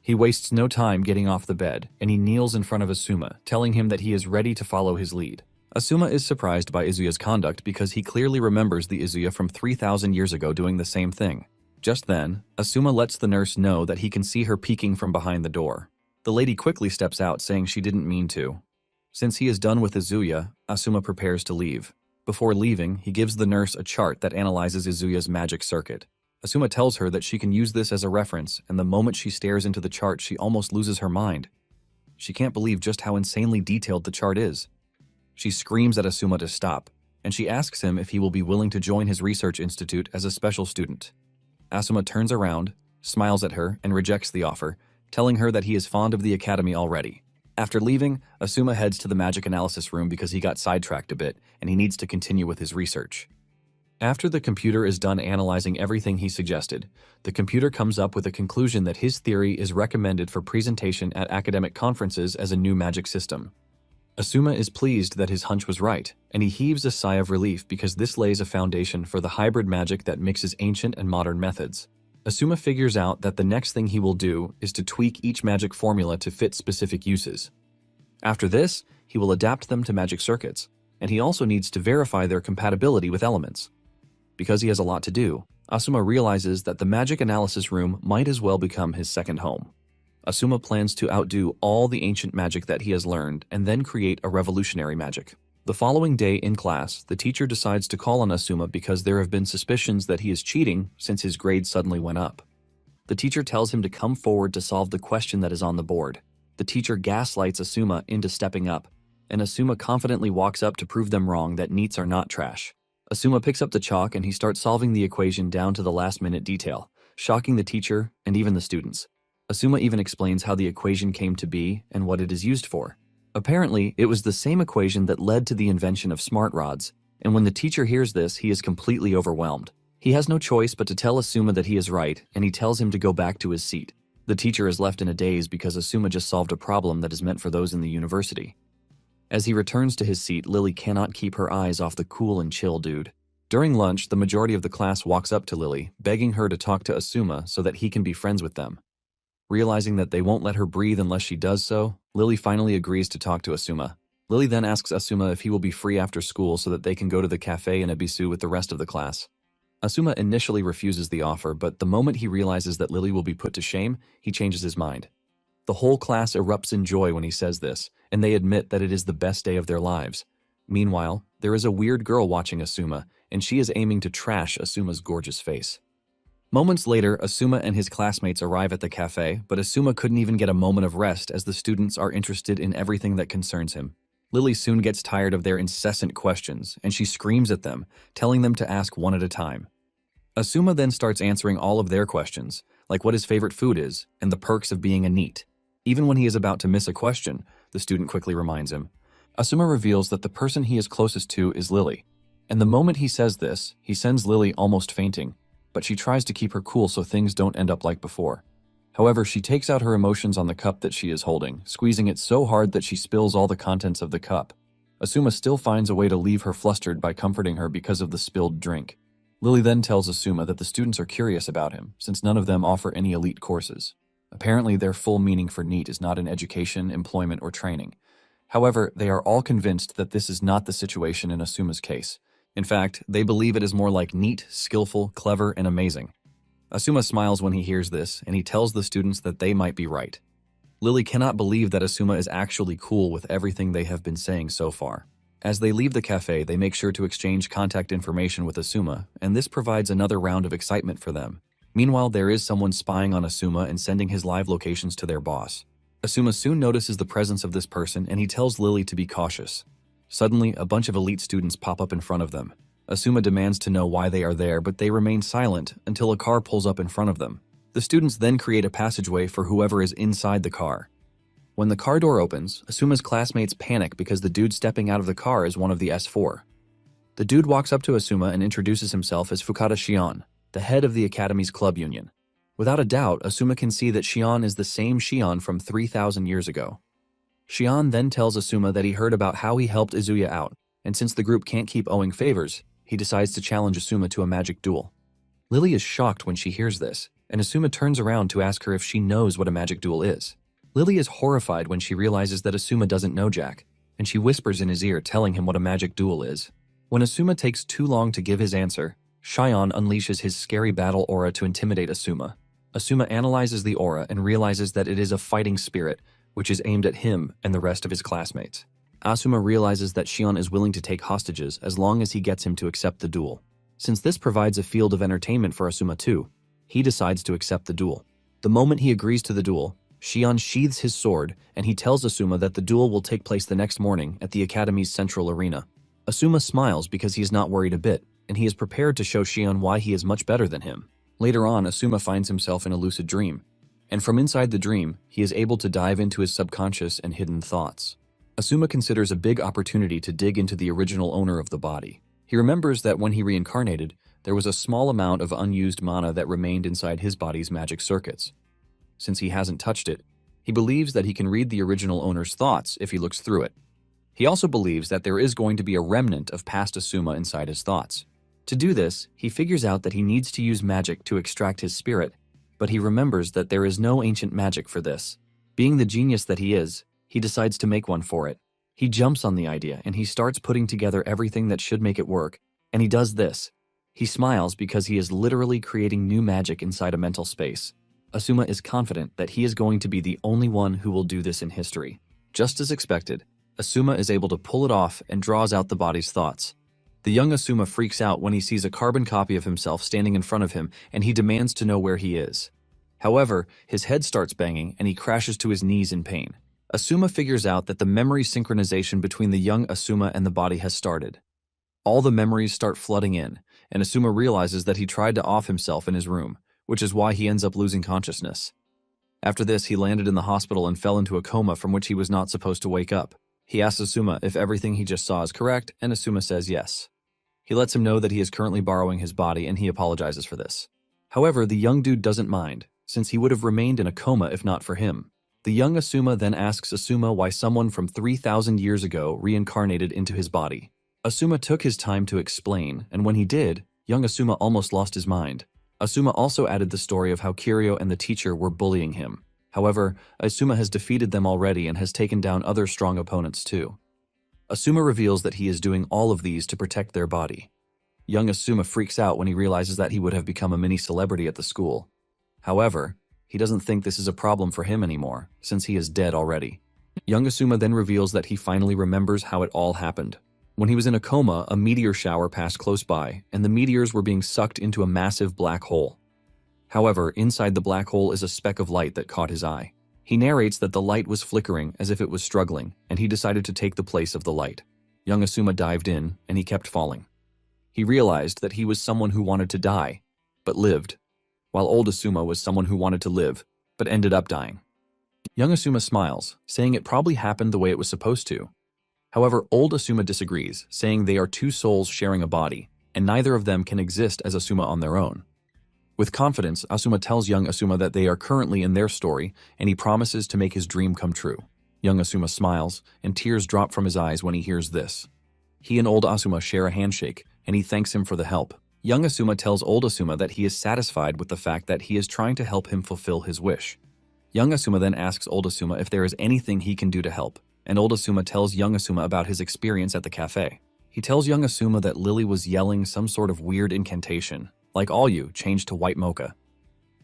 He wastes no time getting off the bed, and he kneels in front of Asuma, telling him that he is ready to follow his lead. Asuma is surprised by Izuya's conduct because he clearly remembers the Izuya from 3,000 years ago doing the same thing. Just then, Asuma lets the nurse know that he can see her peeking from behind the door. The lady quickly steps out, saying she didn't mean to. Since he is done with Izuya, Asuma prepares to leave. Before leaving, he gives the nurse a chart that analyzes Izuya's magic circuit. Asuma tells her that she can use this as a reference, and the moment she stares into the chart, she almost loses her mind. She can't believe just how insanely detailed the chart is. She screams at Asuma to stop, and she asks him if he will be willing to join his research institute as a special student. Asuma turns around, smiles at her, and rejects the offer, telling her that he is fond of the academy already. After leaving, Asuma heads to the magic analysis room because he got sidetracked a bit and he needs to continue with his research. After the computer is done analyzing everything he suggested, the computer comes up with a conclusion that his theory is recommended for presentation at academic conferences as a new magic system. Asuma is pleased that his hunch was right, and he heaves a sigh of relief because this lays a foundation for the hybrid magic that mixes ancient and modern methods. Asuma figures out that the next thing he will do is to tweak each magic formula to fit specific uses. After this, he will adapt them to magic circuits, and he also needs to verify their compatibility with elements. Because he has a lot to do, Asuma realizes that the magic analysis room might as well become his second home. Asuma plans to outdo all the ancient magic that he has learned and then create a revolutionary magic. The following day in class, the teacher decides to call on Asuma because there have been suspicions that he is cheating since his grade suddenly went up. The teacher tells him to come forward to solve the question that is on the board. The teacher gaslights Asuma into stepping up, and Asuma confidently walks up to prove them wrong that NEETs are not trash. Asuma picks up the chalk and he starts solving the equation down to the last-minute detail, shocking the teacher and even the students. Asuma even explains how the equation came to be and what it is used for. Apparently, it was the same equation that led to the invention of smart rods, and when the teacher hears this, he is completely overwhelmed. He has no choice but to tell Asuma that he is right, and he tells him to go back to his seat. The teacher is left in a daze because Asuma just solved a problem that is meant for those in the university. As he returns to his seat, Lily cannot keep her eyes off the cool and chill dude. During lunch, the majority of the class walks up to Lily, begging her to talk to Asuma so that he can be friends with them. Realizing that they won't let her breathe unless she does so, Lily finally agrees to talk to Asuma. Lily then asks Asuma if he will be free after school so that they can go to the cafe in Ebisu with the rest of the class. Asuma initially refuses the offer, but the moment he realizes that Lily will be put to shame, he changes his mind. The whole class erupts in joy when he says this, and they admit that it is the best day of their lives. Meanwhile, there is a weird girl watching Asuma, and she is aiming to trash Asuma's gorgeous face. Moments later, Asuma and his classmates arrive at the cafe, but Asuma couldn't even get a moment of rest as the students are interested in everything that concerns him. Lily soon gets tired of their incessant questions, and she screams at them, telling them to ask one at a time. Asuma then starts answering all of their questions, like what his favorite food is and the perks of being a NEET. Even when he is about to miss a question, the student quickly reminds him. Asuma reveals that the person he is closest to is Lily, and the moment he says this, he sends Lily almost fainting, but she tries to keep her cool so things don't end up like before. However, she takes out her emotions on the cup that she is holding, squeezing it so hard that she spills all the contents of the cup. Asuma still finds a way to leave her flustered by comforting her because of the spilled drink. Lily then tells Asuma that the students are curious about him, since none of them offer any elite courses. Apparently, their full meaning for NEET is not in education, employment, or training. However, they are all convinced that this is not the situation in Asuma's case. In fact, they believe it is more like neat, skillful, clever, and amazing. Asuma smiles when he hears this, and he tells the students that they might be right. Lily cannot believe that Asuma is actually cool with everything they have been saying so far. As they leave the cafe, they make sure to exchange contact information with Asuma, and this provides another round of excitement for them. Meanwhile, there is someone spying on Asuma and sending his live locations to their boss. Asuma soon notices the presence of this person, and he tells Lily to be cautious. Suddenly, a bunch of elite students pop up in front of them. Asuma demands to know why they are there, but they remain silent until a car pulls up in front of them. The students then create a passageway for whoever is inside the car. When the car door opens, Asuma's classmates panic because the dude stepping out of the car is one of the S4. The dude walks up to Asuma and introduces himself as Fukada Shion, the head of the Academy's club union. Without a doubt, Asuma can see that Shion is the same Shion from 3,000 years ago. Shion then tells Asuma that he heard about how he helped Izuya out, and since the group can't keep owing favors, he decides to challenge Asuma to a magic duel. Lily is shocked when she hears this, and Asuma turns around to ask her if she knows what a magic duel is. Lily is horrified when she realizes that Asuma doesn't know Jack, and she whispers in his ear telling him what a magic duel is. When Asuma takes too long to give his answer, Shion unleashes his scary battle aura to intimidate Asuma. Asuma analyzes the aura and realizes that it is a fighting spirit, which is aimed at him and the rest of his classmates. Asuma realizes that Shion is willing to take hostages as long as he gets him to accept the duel. Since this provides a field of entertainment for Asuma too, he decides to accept the duel. The moment he agrees to the duel, Shion sheathes his sword and he tells Asuma that the duel will take place the next morning at the Academy's central arena. Asuma smiles because he is not worried a bit, and he is prepared to show Shion why he is much better than him. Later on, Asuma finds himself in a lucid dream, and from inside the dream, he is able to dive into his subconscious and hidden thoughts. Asuma considers a big opportunity to dig into the original owner of the body. He remembers that when he reincarnated, there was a small amount of unused mana that remained inside his body's magic circuits. Since he hasn't touched it, he believes that he can read the original owner's thoughts if he looks through it. He also believes that there is going to be a remnant of past Asuma inside his thoughts. To do this, he figures out that he needs to use magic to extract his spirit, but he remembers that there is no ancient magic for this. Being the genius that he is, he decides to make one for it. He jumps on the idea and he starts putting together everything that should make it work, and he does this. He smiles because he is literally creating new magic inside a mental space. Asuma is confident that he is going to be the only one who will do this in history. Just as expected, Asuma is able to pull it off and draws out the body's thoughts. The young Asuma freaks out when he sees a carbon copy of himself standing in front of him, and he demands to know where he is. However, his head starts banging and he crashes to his knees in pain. Asuma figures out that the memory synchronization between the young Asuma and the body has started. All the memories start flooding in, and Asuma realizes that he tried to off himself in his room, which is why he ends up losing consciousness. After this, he landed in the hospital and fell into a coma from which he was not supposed to wake up. He asks Asuma if everything he just saw is correct, and Asuma says yes. He lets him know that he is currently borrowing his body, and he apologizes for this. However, the young dude doesn't mind, since he would have remained in a coma if not for him. The young Asuma then asks Asuma why someone from 3,000 years ago reincarnated into his body. Asuma took his time to explain, and when he did, young Asuma almost lost his mind. Asuma also added the story of how Kiryu and the teacher were bullying him. However, Asuma has defeated them already and has taken down other strong opponents too. Asuma reveals that he is doing all of these to protect their body. Young Asuma freaks out when he realizes that he would have become a mini celebrity at the school. However, he doesn't think this is a problem for him anymore, since he is dead already. Young Asuma then reveals that he finally remembers how it all happened. When he was in a coma, a meteor shower passed close by, and the meteors were being sucked into a massive black hole. However, inside the black hole is a speck of light that caught his eye. He narrates that the light was flickering as if it was struggling, and he decided to take the place of the light. Young Asuma dived in, and he kept falling. He realized that he was someone who wanted to die, but lived, while old Asuma was someone who wanted to live, but ended up dying. Young Asuma smiles, saying it probably happened the way it was supposed to. However, old Asuma disagrees, saying they are two souls sharing a body, and neither of them can exist as Asuma on their own. With confidence, Asuma tells young Asuma that they are currently in their story, and he promises to make his dream come true. Young Asuma smiles, and tears drop from his eyes when he hears this. He and old Asuma share a handshake, and he thanks him for the help. Young Asuma tells old Asuma that he is satisfied with the fact that he is trying to help him fulfill his wish. Young Asuma then asks old Asuma if there is anything he can do to help, and old Asuma tells young Asuma about his experience at the cafe. He tells young Asuma that Lily was yelling some sort of weird incantation, like all you, changed to white mocha.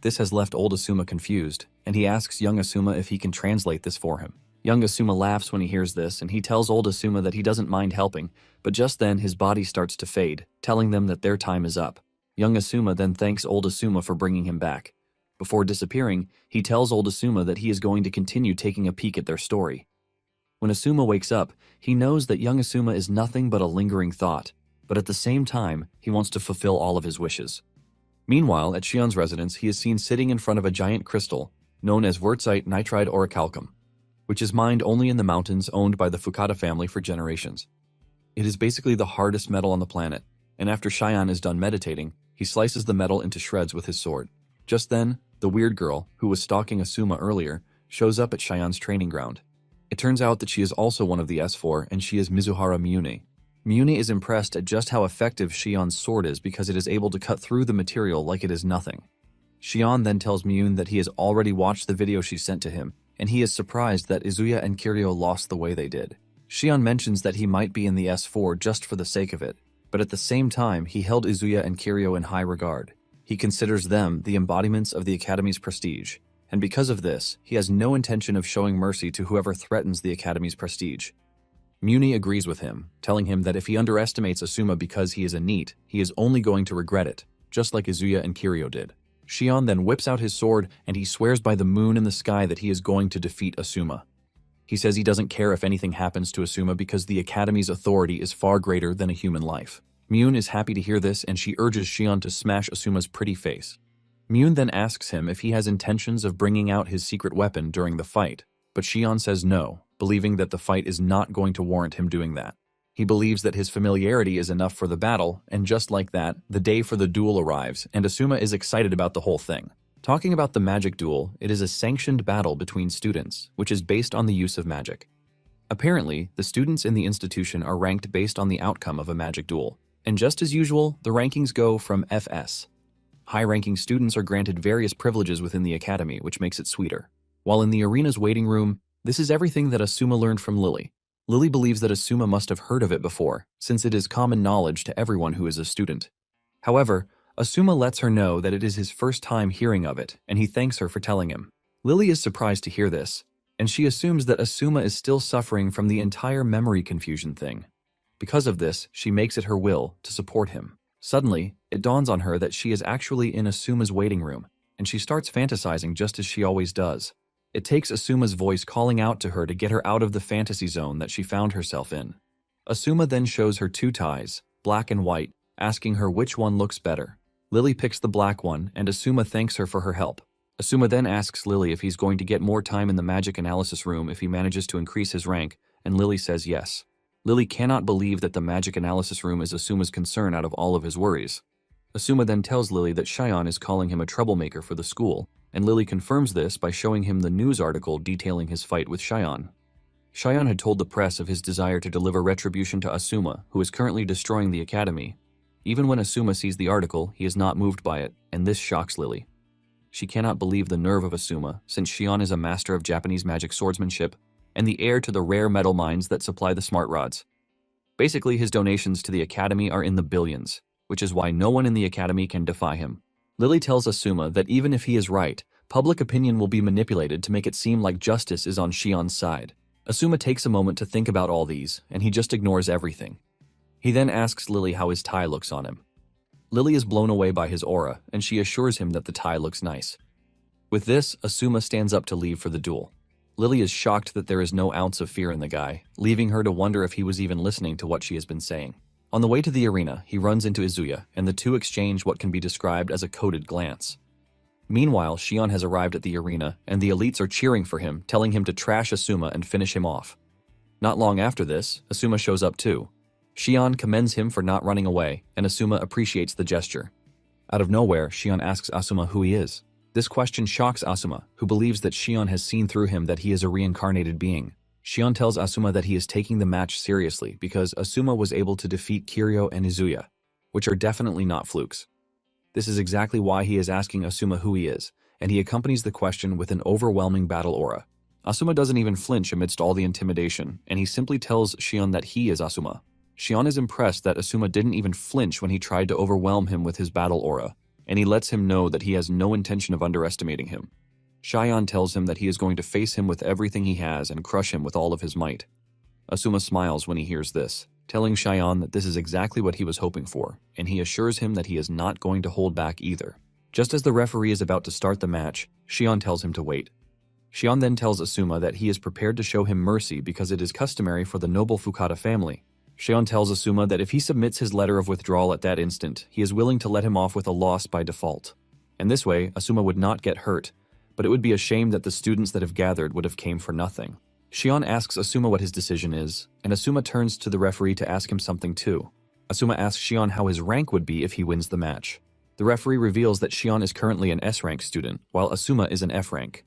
This has left old Asuma confused, and he asks young Asuma if he can translate this for him. Young Asuma laughs when he hears this, and he tells old Asuma that he doesn't mind helping, but just then his body starts to fade, telling them that their time is up. Young Asuma then thanks old Asuma for bringing him back. Before disappearing, he tells old Asuma that he is going to continue taking a peek at their story. When Asuma wakes up, he knows that young Asuma is nothing but a lingering thought, but at the same time, he wants to fulfill all of his wishes. Meanwhile, at Shion's residence, he is seen sitting in front of a giant crystal known as wurtzite nitride orichalcum, which is mined only in the mountains owned by the Fukada family for generations. It is basically the hardest metal on the planet, and after Shion is done meditating, he slices the metal into shreds with his sword. Just then, the weird girl, who was stalking Asuma earlier, shows up at Shion's training ground. It turns out that she is also one of the S4, and she is Mizuhara Miyune. Miyune is impressed at just how effective Shion's sword is because it is able to cut through the material like it is nothing. Shion then tells Miyune that he has already watched the video she sent to him, and he is surprised that Izuya and Kiryu lost the way they did. Shion mentions that he might be in the S4 just for the sake of it, but at the same time he held Izuya and Kiryu in high regard. He considers them the embodiments of the Academy's prestige, and because of this, he has no intention of showing mercy to whoever threatens the Academy's prestige. Miyune agrees with him, telling him that if he underestimates Asuma because he is a NEET, he is only going to regret it, just like Izuya and Kiryu did. Shion then whips out his sword and he swears by the moon in the sky that he is going to defeat Asuma. He says he doesn't care if anything happens to Asuma because the Academy's authority is far greater than a human life. Miyune is happy to hear this and she urges Shion to smash Asuma's pretty face. Myun then asks him if he has intentions of bringing out his secret weapon during the fight, but Shion says no, believing that the fight is not going to warrant him doing that. He believes that his familiarity is enough for the battle, and just like that, the day for the duel arrives, and Asuma is excited about the whole thing. Talking about the magic duel, it is a sanctioned battle between students, which is based on the use of magic. Apparently, the students in the institution are ranked based on the outcome of a magic duel, and just as usual, the rankings go from FS. High-ranking students are granted various privileges within the academy, which makes it sweeter. While in the arena's waiting room, this is everything that Asuma learned from Lily. Lily believes that Asuma must have heard of it before, since it is common knowledge to everyone who is a student. However, Asuma lets her know that it is his first time hearing of it, and he thanks her for telling him. Lily is surprised to hear this, and she assumes that Asuma is still suffering from the entire memory confusion thing. Because of this, she makes it her will to support him. Suddenly, it dawns on her that she is actually in Asuma's waiting room, and she starts fantasizing just as she always does. It takes Asuma's voice calling out to her to get her out of the fantasy zone that she found herself in. Asuma then shows her two ties, black and white, asking her which one looks better. Lily picks the black one, and Asuma thanks her for her help. Asuma then asks Lily if he's going to get more time in the magic analysis room if he manages to increase his rank, and Lily says yes. Lily cannot believe that the magic analysis room is Asuma's concern out of all of his worries. Asuma then tells Lily that Shion is calling him a troublemaker for the school, and Lily confirms this by showing him the news article detailing his fight with Shion. Shion had told the press of his desire to deliver retribution to Asuma, who is currently destroying the academy. Even when Asuma sees the article, he is not moved by it, and this shocks Lily. She cannot believe the nerve of Asuma, since Shion is a master of Japanese magic swordsmanship, and the heir to the rare metal mines that supply the smart rods. Basically, his donations to the academy are in the billions, which is why no one in the academy can defy him. Lily tells Asuma that even if he is right, public opinion will be manipulated to make it seem like justice is on Shion's side. Asuma takes a moment to think about all these, and he just ignores everything. He then asks Lily how his tie looks on him. Lily is blown away by his aura, and she assures him that the tie looks nice. With this, Asuma stands up to leave for the duel. Lily is shocked that there is no ounce of fear in the guy, leaving her to wonder if he was even listening to what she has been saying. On the way to the arena, he runs into Izuya, and the two exchange what can be described as a coded glance. Meanwhile, Shion has arrived at the arena, and the elites are cheering for him, telling him to trash Asuma and finish him off. Not long after this, Asuma shows up too. Shion commends him for not running away, and Asuma appreciates the gesture. Out of nowhere, Shion asks Asuma who he is. This question shocks Asuma, who believes that Shion has seen through him that he is a reincarnated being. Shion tells Asuma that he is taking the match seriously because Asuma was able to defeat Kiryu and Izuya, which are definitely not flukes. This is exactly why he is asking Asuma who he is, and he accompanies the question with an overwhelming battle aura. Asuma doesn't even flinch amidst all the intimidation, and he simply tells Shion that he is Asuma. Shion is impressed that Asuma didn't even flinch when he tried to overwhelm him with his battle aura, and he lets him know that he has no intention of underestimating him. Shion tells him that he is going to face him with everything he has and crush him with all of his might. Asuma smiles when he hears this, telling Shion that this is exactly what he was hoping for, and he assures him that he is not going to hold back either. Just as the referee is about to start the match, Shion tells him to wait. Shion then tells Asuma that he is prepared to show him mercy because it is customary for the noble Fukada family. Shion tells Asuma that if he submits his letter of withdrawal at that instant, he is willing to let him off with a loss by default. And this way, Asuma would not get hurt, but it would be a shame that the students that have gathered would have came for nothing. Shion asks Asuma what his decision is, and Asuma turns to the referee to ask him something too. Asuma asks Shion how his rank would be if he wins the match. The referee reveals that Shion is currently an S-rank student, while Asuma is an F-rank.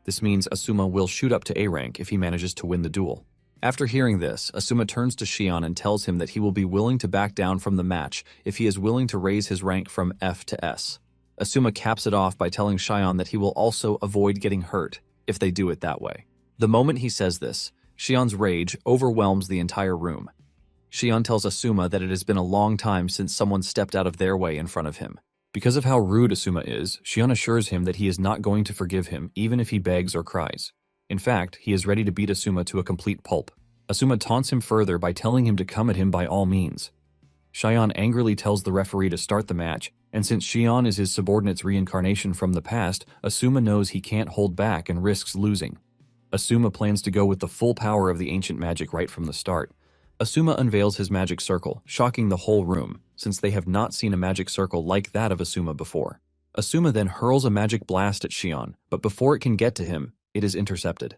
This means Asuma will shoot up to A-rank if he manages to win the duel. After hearing this, Asuma turns to Shion and tells him that he will be willing to back down from the match if he is willing to raise his rank from F to S. Asuma caps it off by telling Shion that he will also avoid getting hurt if they do it that way. The moment he says this, Shion's rage overwhelms the entire room. Shion tells Asuma that it has been a long time since someone stepped out of their way in front of him. Because of how rude Asuma is, Shion assures him that he is not going to forgive him even if he begs or cries. In fact, he is ready to beat Asuma to a complete pulp. Asuma taunts him further by telling him to come at him by all means. Shion angrily tells the referee to start the match, and since Shion is his subordinate's reincarnation from the past, Asuma knows he can't hold back and risks losing. Asuma plans to go with the full power of the ancient magic right from the start. Asuma unveils his magic circle, shocking the whole room, since they have not seen a magic circle like that of Asuma before. Asuma then hurls a magic blast at Shion, but before it can get to him, it is intercepted.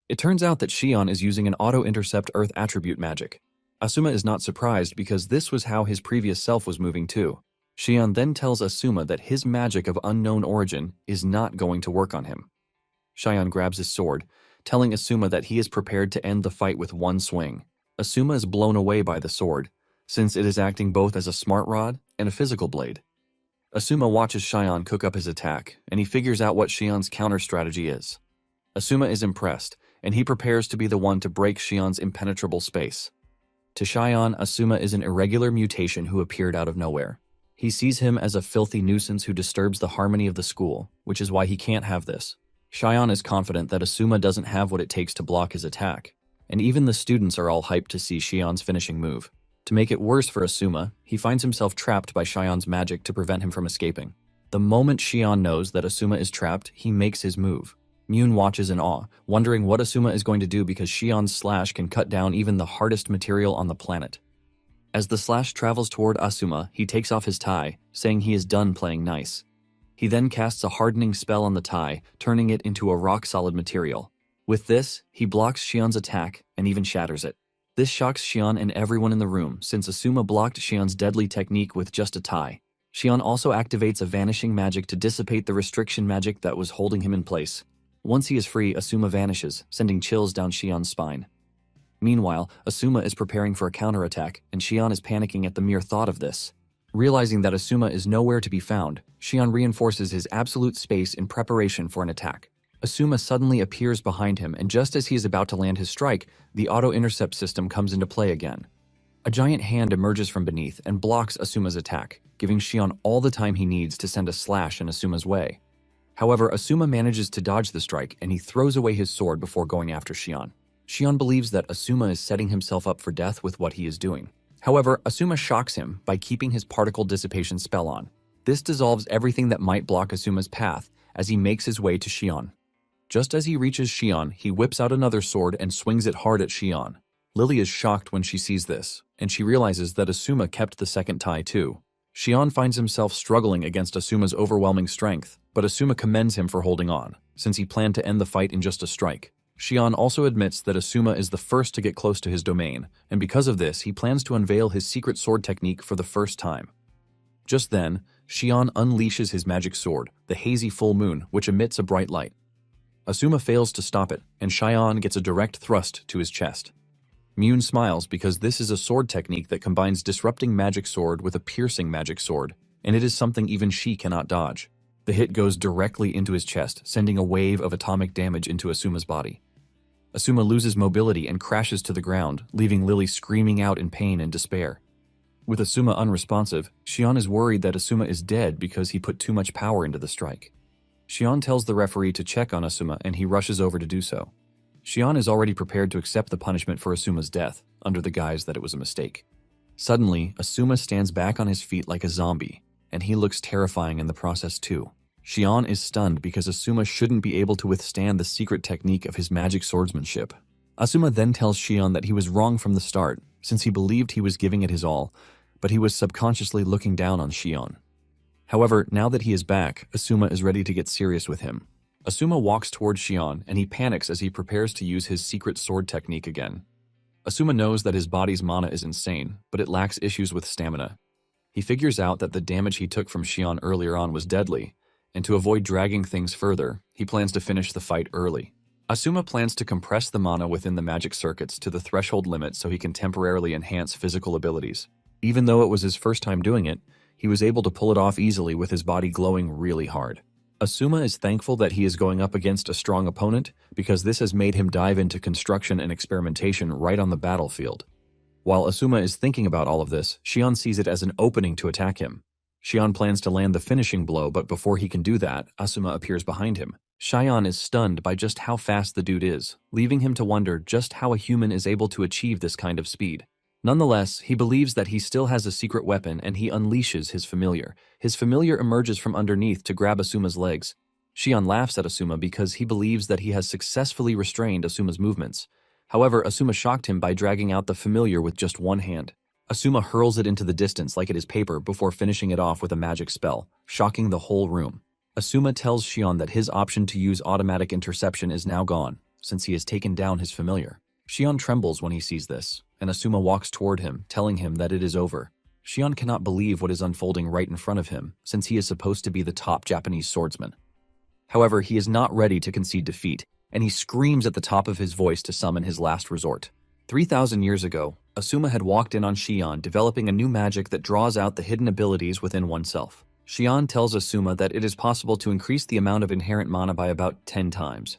It turns out that Shion is using an auto-intercept Earth attribute magic. Asuma is not surprised because this was how his previous self was moving too. Shion then tells Asuma that his magic of unknown origin is not going to work on him. Shion grabs his sword, telling Asuma that he is prepared to end the fight with one swing. Asuma is blown away by the sword, since it is acting both as a smart rod and a physical blade. Asuma watches Shion cook up his attack, and he figures out what Shion's counter strategy is. Asuma is impressed, and he prepares to be the one to break Shion's impenetrable space. To Shion, Asuma is an irregular mutation who appeared out of nowhere. He sees him as a filthy nuisance who disturbs the harmony of the school, which is why he can't have this. Shion is confident that Asuma doesn't have what it takes to block his attack, and even the students are all hyped to see Shion's finishing move. To make it worse for Asuma, he finds himself trapped by Shion's magic to prevent him from escaping. The moment Shion knows that Asuma is trapped, he makes his move. Myun watches in awe, wondering what Asuma is going to do because Shion's slash can cut down even the hardest material on the planet. As the slash travels toward Asuma, he takes off his tie, saying he is done playing nice. He then casts a hardening spell on the tie, turning it into a rock-solid material. With this, he blocks Shion's attack and even shatters it. This shocks Shion and everyone in the room, since Asuma blocked Shion's deadly technique with just a tie. Shion also activates a vanishing magic to dissipate the restriction magic that was holding him in place. Once he is free, Asuma vanishes, sending chills down Shion's spine. Meanwhile, Asuma is preparing for a counterattack, and Shion is panicking at the mere thought of this. Realizing that Asuma is nowhere to be found, Shion reinforces his absolute space in preparation for an attack. Asuma suddenly appears behind him, and just as he is about to land his strike, the auto-intercept system comes into play again. A giant hand emerges from beneath and blocks Asuma's attack, giving Shion all the time he needs to send a slash in Asuma's way. However, Asuma manages to dodge the strike, and he throws away his sword before going after Shion. Shion believes that Asuma is setting himself up for death with what he is doing. However, Asuma shocks him by keeping his particle dissipation spell on. This dissolves everything that might block Asuma's path as he makes his way to Shion. Just as he reaches Shion, he whips out another sword and swings it hard at Shion. Lily is shocked when she sees this, and she realizes that Asuma kept the second tie too. Shion finds himself struggling against Asuma's overwhelming strength, but Asuma commends him for holding on, since he planned to end the fight in just a strike. Shion also admits that Asuma is the first to get close to his domain, and because of this, he plans to unveil his secret sword technique for the first time. Just then, Shion unleashes his magic sword, the hazy full moon, which emits a bright light. Asuma fails to stop it, and Shion gets a direct thrust to his chest. Myun smiles because this is a sword technique that combines disrupting magic sword with a piercing magic sword, and it is something even she cannot dodge. The hit goes directly into his chest, sending a wave of atomic damage into Asuma's body. Asuma loses mobility and crashes to the ground, leaving Lily screaming out in pain and despair. With Asuma unresponsive, Shion is worried that Asuma is dead because he put too much power into the strike. Shion tells the referee to check on Asuma, and he rushes over to do so. Shion is already prepared to accept the punishment for Asuma's death, under the guise that it was a mistake. Suddenly, Asuma stands back on his feet like a zombie, and he looks terrifying in the process too. Shion is stunned because Asuma shouldn't be able to withstand the secret technique of his magic swordsmanship. Asuma then tells Shion that he was wrong from the start, since he believed he was giving it his all, but he was subconsciously looking down on Shion. However, now that he is back, Asuma is ready to get serious with him. Asuma walks towards Shion, and he panics as he prepares to use his secret sword technique again. Asuma knows that his body's mana is insane, but it lacks issues with stamina. He figures out that the damage he took from Shion earlier on was deadly, and to avoid dragging things further, he plans to finish the fight early. Asuma plans to compress the mana within the magic circuits to the threshold limit so he can temporarily enhance physical abilities. Even though it was his first time doing it, he was able to pull it off easily with his body glowing really hard. Asuma is thankful that he is going up against a strong opponent because this has made him dive into construction and experimentation right on the battlefield. While Asuma is thinking about all of this, Shion sees it as an opening to attack him. Shion plans to land the finishing blow, but before he can do that, Asuma appears behind him. Shion is stunned by just how fast the dude is, leaving him to wonder just how a human is able to achieve this kind of speed. Nonetheless, he believes that he still has a secret weapon and he unleashes his familiar. His familiar emerges from underneath to grab Asuma's legs. Shion laughs at Asuma because he believes that he has successfully restrained Asuma's movements. However, Asuma shocked him by dragging out the familiar with just one hand. Asuma hurls it into the distance like it is paper before finishing it off with a magic spell, shocking the whole room. Asuma tells Shion that his option to use automatic interception is now gone, since he has taken down his familiar. Shion trembles when he sees this, and Asuma walks toward him, telling him that it is over. Shion cannot believe what is unfolding right in front of him, since he is supposed to be the top Japanese swordsman. However, he is not ready to concede defeat, and he screams at the top of his voice to summon his last resort. 3,000 years ago, Asuma had walked in on Shion, developing a new magic that draws out the hidden abilities within oneself. Shion tells Asuma that it is possible to increase the amount of inherent mana by about 10 times.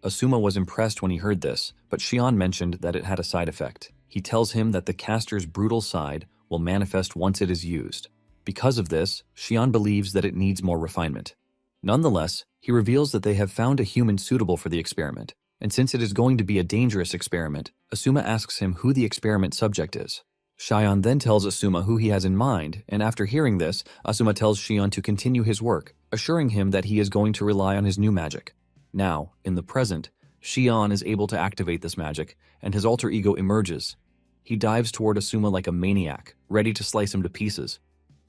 Asuma was impressed when he heard this, but Shion mentioned that it had a side effect. He tells him that the caster's brutal side will manifest once it is used. Because of this, Shion believes that it needs more refinement. Nonetheless, he reveals that they have found a human suitable for the experiment, and since it is going to be a dangerous experiment, Asuma asks him who the experiment subject is. Shion then tells Asuma who he has in mind, and after hearing this, Asuma tells Shion to continue his work, assuring him that he is going to rely on his new magic. Now, in the present, Shion is able to activate this magic, and his alter ego emerges. He dives toward Asuma like a maniac, ready to slice him to pieces.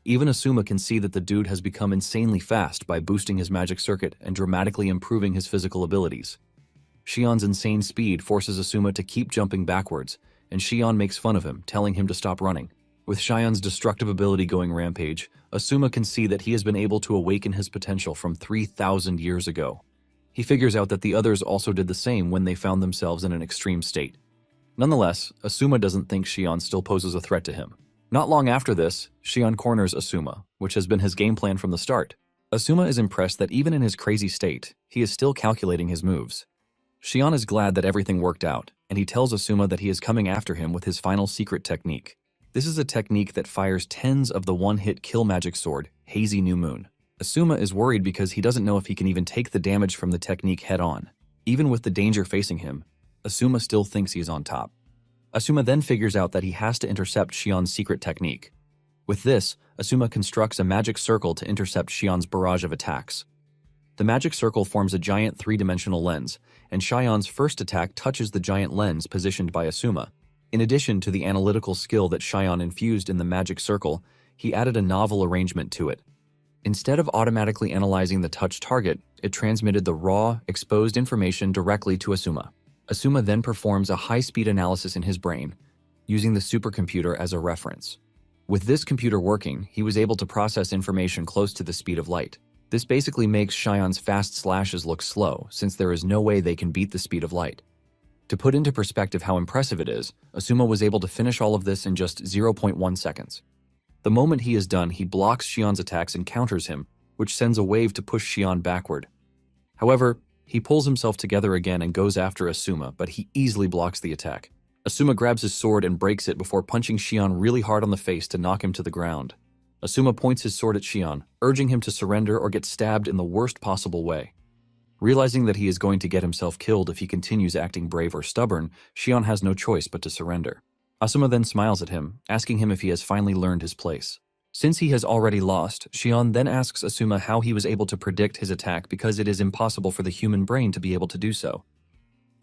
Even Asuma can see that the dude has become insanely fast by boosting his magic circuit and dramatically improving his physical abilities. Shion's insane speed forces Asuma to keep jumping backwards, and Shion makes fun of him, telling him to stop running. With Shion's destructive ability going rampage, Asuma can see that he has been able to awaken his potential from 3,000 years ago. He figures out that the others also did the same when they found themselves in an extreme state. Nonetheless, Asuma doesn't think Shion still poses a threat to him. Not long after this, Shion corners Asuma, which has been his game plan from the start. Asuma is impressed that even in his crazy state, he is still calculating his moves. Shion is glad that everything worked out, and he tells Asuma that he is coming after him with his final secret technique. This is a technique that fires tens of the one-hit kill magic sword, Hazy New Moon. Asuma is worried because he doesn't know if he can even take the damage from the technique head-on. Even with the danger facing him, Asuma still thinks he is on top. Asuma then figures out that he has to intercept Shion's secret technique. With this, Asuma constructs a magic circle to intercept Shion's barrage of attacks. The magic circle forms a giant three-dimensional lens, and Shion's first attack touches the giant lens positioned by Asuma. In addition to the analytical skill that Shion infused in the magic circle, he added a novel arrangement to it. Instead of automatically analyzing the touched target, it transmitted the raw, exposed information directly to Asuma. Asuma then performs a high-speed analysis in his brain, using the supercomputer as a reference. With this computer working, he was able to process information close to the speed of light. This basically makes Shion's fast slashes look slow, since there is no way they can beat the speed of light. To put into perspective how impressive it is, Asuma was able to finish all of this in just 0.1 seconds. The moment he is done, he blocks Shion's attacks and counters him, which sends a wave to push Shion backward. However, he pulls himself together again and goes after Asuma, but he easily blocks the attack. Asuma grabs his sword and breaks it before punching Shion really hard on the face to knock him to the ground. Asuma points his sword at Shion, urging him to surrender or get stabbed in the worst possible way. Realizing that he is going to get himself killed if he continues acting brave or stubborn, Shion has no choice but to surrender. Asuma then smiles at him, asking him if he has finally learned his place. Since he has already lost, Shion then asks Asuma how he was able to predict his attack because it is impossible for the human brain to be able to do so.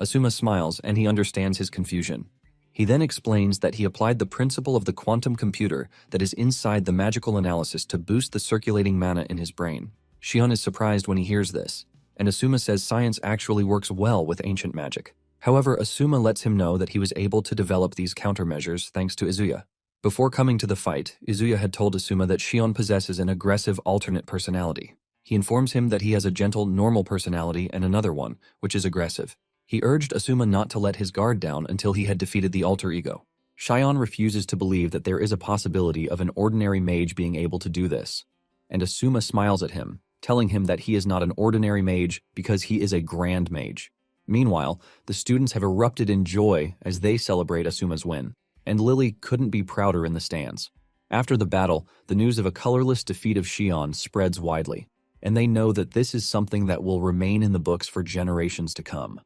Asuma smiles and he understands his confusion. He then explains that he applied the principle of the quantum computer that is inside the magical analysis to boost the circulating mana in his brain. Shion is surprised when he hears this, and Asuma says science actually works well with ancient magic. However, Asuma lets him know that he was able to develop these countermeasures thanks to Izuya. Before coming to the fight, Izuya had told Asuma that Shion possesses an aggressive alternate personality. He informs him that he has a gentle, normal personality and another one, which is aggressive. He urged Asuma not to let his guard down until he had defeated the alter ego. Shion refuses to believe that there is a possibility of an ordinary mage being able to do this, and Asuma smiles at him, telling him that he is not an ordinary mage because he is a grand mage. Meanwhile, the students have erupted in joy as they celebrate Asuma's win, and Lily couldn't be prouder in the stands. After the battle, the news of a colorless defeat of Shion spreads widely, and they know that this is something that will remain in the books for generations to come.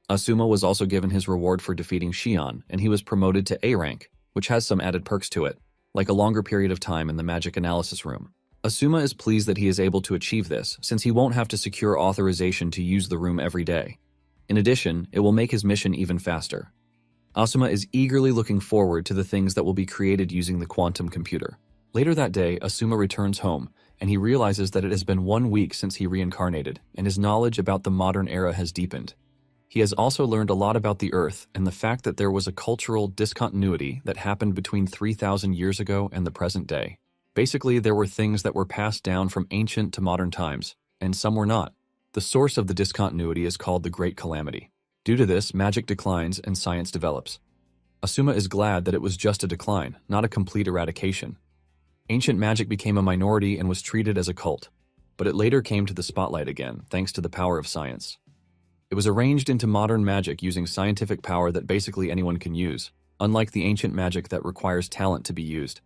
Asuma was also given his reward for defeating Shion, and he was promoted to A rank, which has some added perks to it, like a longer period of time in the magic analysis room. Asuma is pleased that he is able to achieve this, since he won't have to secure authorization to use the room every day. In addition, it will make his mission even faster. Asuma is eagerly looking forward to the things that will be created using the quantum computer. Later that day, Asuma returns home, and he realizes that it has been 1 week since he reincarnated, and his knowledge about the modern era has deepened. He has also learned a lot about the Earth and the fact that there was a cultural discontinuity that happened between 3,000 years ago and the present day. Basically, there were things that were passed down from ancient to modern times, and some were not. The source of the discontinuity is called the Great Calamity. Due to this, magic declines and science develops. Asuma is glad that it was just a decline, not a complete eradication. Ancient magic became a minority and was treated as a cult, but it later came to the spotlight again, thanks to the power of science. It was arranged into modern magic using scientific power that basically anyone can use, unlike the ancient magic that requires talent to be used.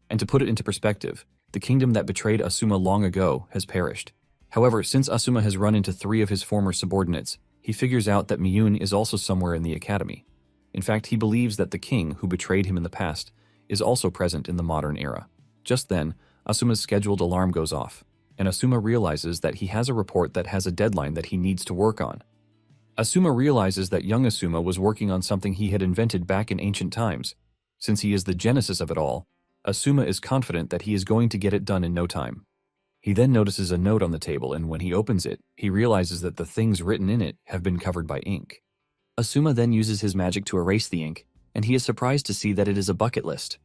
And to put it into perspective, the kingdom that betrayed Asuma long ago has perished. However, since Asuma has run into 3 of his former subordinates, he figures out that Miyun is also somewhere in the academy. In fact, he believes that the king, who betrayed him in the past, is also present in the modern era. Just then, Asuma's scheduled alarm goes off, and Asuma realizes that he has a report that has a deadline that he needs to work on. Asuma realizes that young Asuma was working on something he had invented back in ancient times. Since he is the genesis of it all, Asuma is confident that he is going to get it done in no time. He then notices a note on the table, and when he opens it, he realizes that the things written in it have been covered by ink. Asuma then uses his magic to erase the ink, and he is surprised to see that it is a bucket list.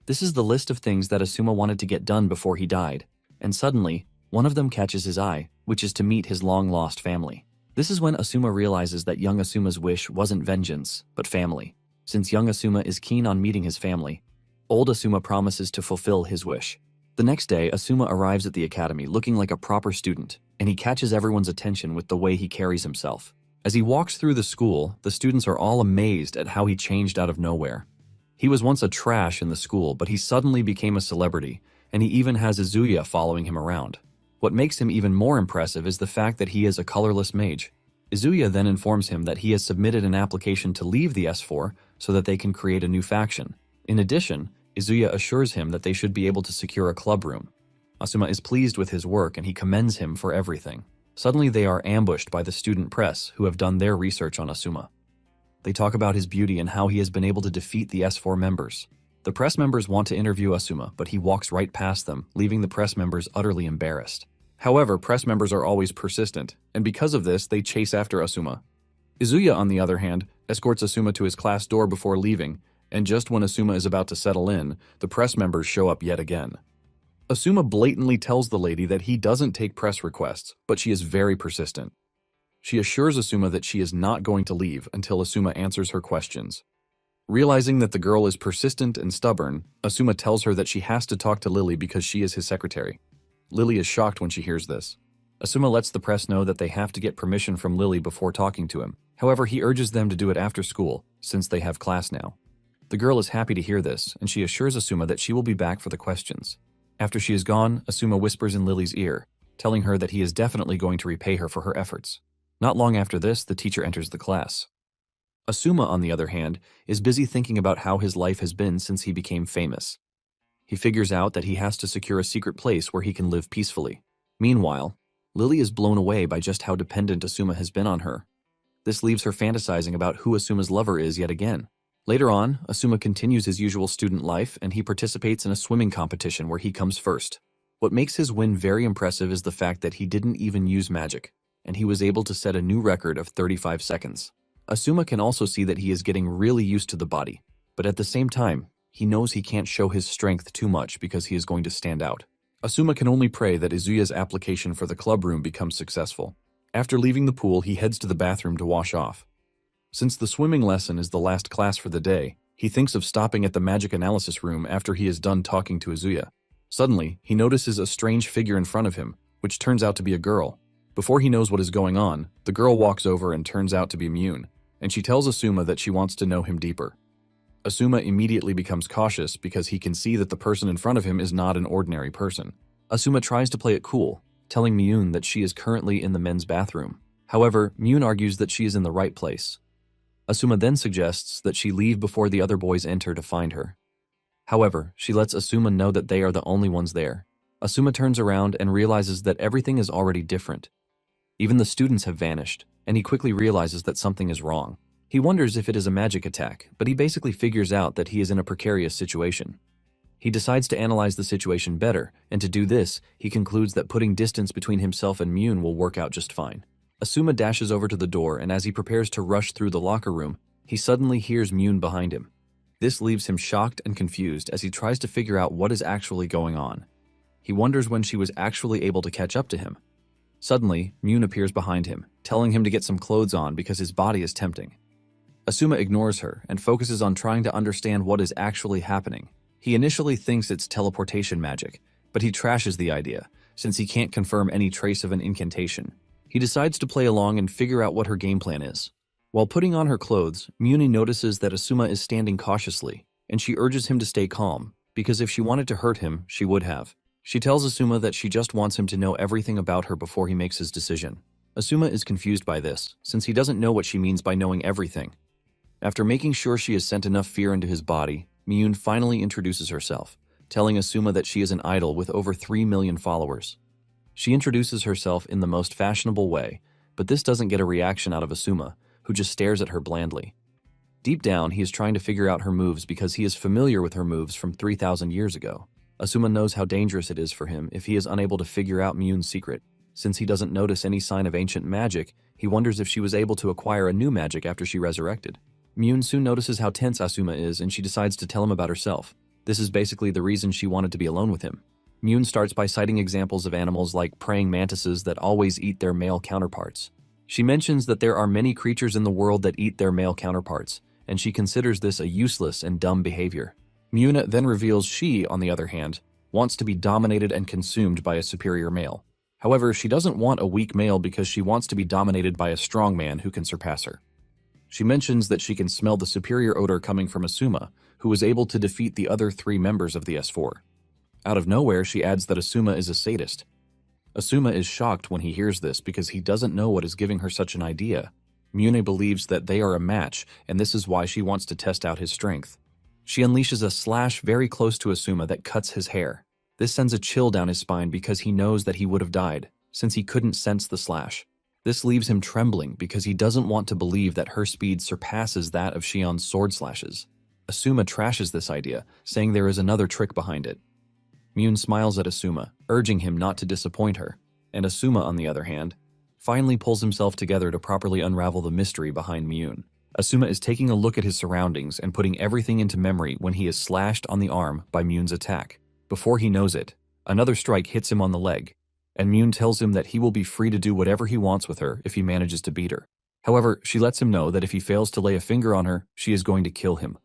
This is the list of things that Asuma wanted to get done before he died, and suddenly, one of them catches his eye, which is to meet his long-lost family. This is when Asuma realizes that young Asuma's wish wasn't vengeance, but family. Since young Asuma is keen on meeting his family, old Asuma promises to fulfill his wish. The next day, Asuma arrives at the academy looking like a proper student, and he catches everyone's attention with the way he carries himself. As he walks through the school, the students are all amazed at how he changed out of nowhere. He was once a trash in the school, but he suddenly became a celebrity, and he even has Izuya following him around. What makes him even more impressive is the fact that he is a colorless mage. Izuya then informs him that he has submitted an application to leave the S4 so that they can create a new faction. In addition, Izuya assures him that they should be able to secure a club room. Asuma is pleased with his work and he commends him for everything. Suddenly they are ambushed by the student press who have done their research on Asuma. They talk about his beauty and how he has been able to defeat the S4 members. The press members want to interview Asuma, but he walks right past them, leaving the press members utterly embarrassed. However, press members are always persistent, and because of this, they chase after Asuma. Izuya, on the other hand, escorts Asuma to his class door before leaving, and just when Asuma is about to settle in, the press members show up yet again. Asuma blatantly tells the lady that he doesn't take press requests, but she is very persistent. She assures Asuma that she is not going to leave until Asuma answers her questions. Realizing that the girl is persistent and stubborn, Asuma tells her that she has to talk to Lily because she is his secretary. Lily is shocked when she hears this. Asuma lets the press know that they have to get permission from Lily before talking to him. However, he urges them to do it after school, since they have class now. The girl is happy to hear this, and she assures Asuma that she will be back for the questions. After she is gone, Asuma whispers in Lily's ear, telling her that he is definitely going to repay her for her efforts. Not long after this, the teacher enters the class. Asuma, on the other hand, is busy thinking about how his life has been since he became famous. He figures out that he has to secure a secret place where he can live peacefully. Meanwhile, Lily is blown away by just how dependent Asuma has been on her. This leaves her fantasizing about who Asuma's lover is yet again. Later on, Asuma continues his usual student life and he participates in a swimming competition where he comes first. What makes his win very impressive is the fact that he didn't even use magic, and he was able to set a new record of 35 seconds. Asuma can also see that he is getting really used to the body, but at the same time, he knows he can't show his strength too much because he is going to stand out. Asuma can only pray that Izuya's application for the club room becomes successful. After leaving the pool, he heads to the bathroom to wash off. Since the swimming lesson is the last class for the day, he thinks of stopping at the magic analysis room after he is done talking to Izuya. Suddenly, he notices a strange figure in front of him, which turns out to be a girl. Before he knows what is going on, the girl walks over and turns out to be Miyun, and she tells Asuma that she wants to know him deeper. Asuma immediately becomes cautious because he can see that the person in front of him is not an ordinary person. Asuma tries to play it cool, telling Miyun that she is currently in the men's bathroom. However, Miyun argues that she is in the right place. Asuma then suggests that she leave before the other boys enter to find her. However, she lets Asuma know that they are the only ones there. Asuma turns around and realizes that everything is already different. Even the students have vanished, and he quickly realizes that something is wrong. He wonders if it is a magic attack, but he basically figures out that he is in a precarious situation. He decides to analyze the situation better, and to do this, he concludes that putting distance between himself and Myun will work out just fine. Asuma dashes over to the door, and as he prepares to rush through the locker room, he suddenly hears Myun behind him. This leaves him shocked and confused as he tries to figure out what is actually going on. He wonders when she was actually able to catch up to him. Suddenly, Myun appears behind him, telling him to get some clothes on because his body is tempting. Asuma ignores her and focuses on trying to understand what is actually happening. He initially thinks it's teleportation magic, but he trashes the idea, since he can't confirm any trace of an incantation. He decides to play along and figure out what her game plan is. While putting on her clothes, Myuni notices that Asuma is standing cautiously, and she urges him to stay calm, because if she wanted to hurt him, she would have. She tells Asuma that she just wants him to know everything about her before he makes his decision. Asuma is confused by this, since he doesn't know what she means by knowing everything. After making sure she has sent enough fear into his body, Myun finally introduces herself, telling Asuma that she is an idol with over 3 million followers. She introduces herself in the most fashionable way, but this doesn't get a reaction out of Asuma, who just stares at her blandly. Deep down, he is trying to figure out her moves because he is familiar with her moves from 3,000 years ago. Asuma knows how dangerous it is for him if he is unable to figure out Myun's secret. Since he doesn't notice any sign of ancient magic, he wonders if she was able to acquire a new magic after she resurrected. Myun soon notices how tense Asuma is, and she decides to tell him about herself. This is basically the reason she wanted to be alone with him. Myun starts by citing examples of animals like praying mantises that always eat their male counterparts. She mentions that there are many creatures in the world that eat their male counterparts, and she considers this a useless and dumb behavior. Myun then reveals she, on the other hand, wants to be dominated and consumed by a superior male. However, she doesn't want a weak male because she wants to be dominated by a strong man who can surpass her. She mentions that she can smell the superior odor coming from Asuma, who was able to defeat the other 3 members of the S4. Out of nowhere, she adds that Asuma is a sadist. Asuma is shocked when he hears this because he doesn't know what is giving her such an idea. Myune believes that they are a match, and this is why she wants to test out his strength. She unleashes a slash very close to Asuma that cuts his hair. This sends a chill down his spine because he knows that he would have died, since he couldn't sense the slash. This leaves him trembling because he doesn't want to believe that her speed surpasses that of Shion's sword slashes. Asuma trashes this idea, saying there is another trick behind it. Myun smiles at Asuma, urging him not to disappoint her, and Asuma, on the other hand, finally pulls himself together to properly unravel the mystery behind Myun. Asuma is taking a look at his surroundings and putting everything into memory when he is slashed on the arm by Myun's attack. Before he knows it, another strike hits him on the leg, and Myun tells him that he will be free to do whatever he wants with her if he manages to beat her. However, she lets him know that if he fails to lay a finger on her, she is going to kill him.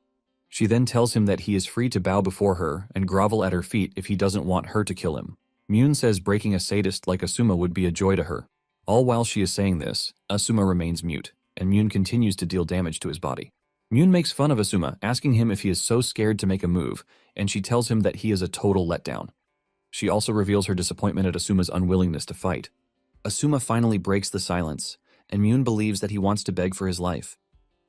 She then tells him that he is free to bow before her and grovel at her feet if he doesn't want her to kill him. Myun says breaking a sadist like Asuma would be a joy to her. All while she is saying this, Asuma remains mute, and Myun continues to deal damage to his body. Myun makes fun of Asuma, asking him if he is so scared to make a move, and she tells him that he is a total letdown. She also reveals her disappointment at Asuma's unwillingness to fight. Asuma finally breaks the silence, and Myun believes that he wants to beg for his life.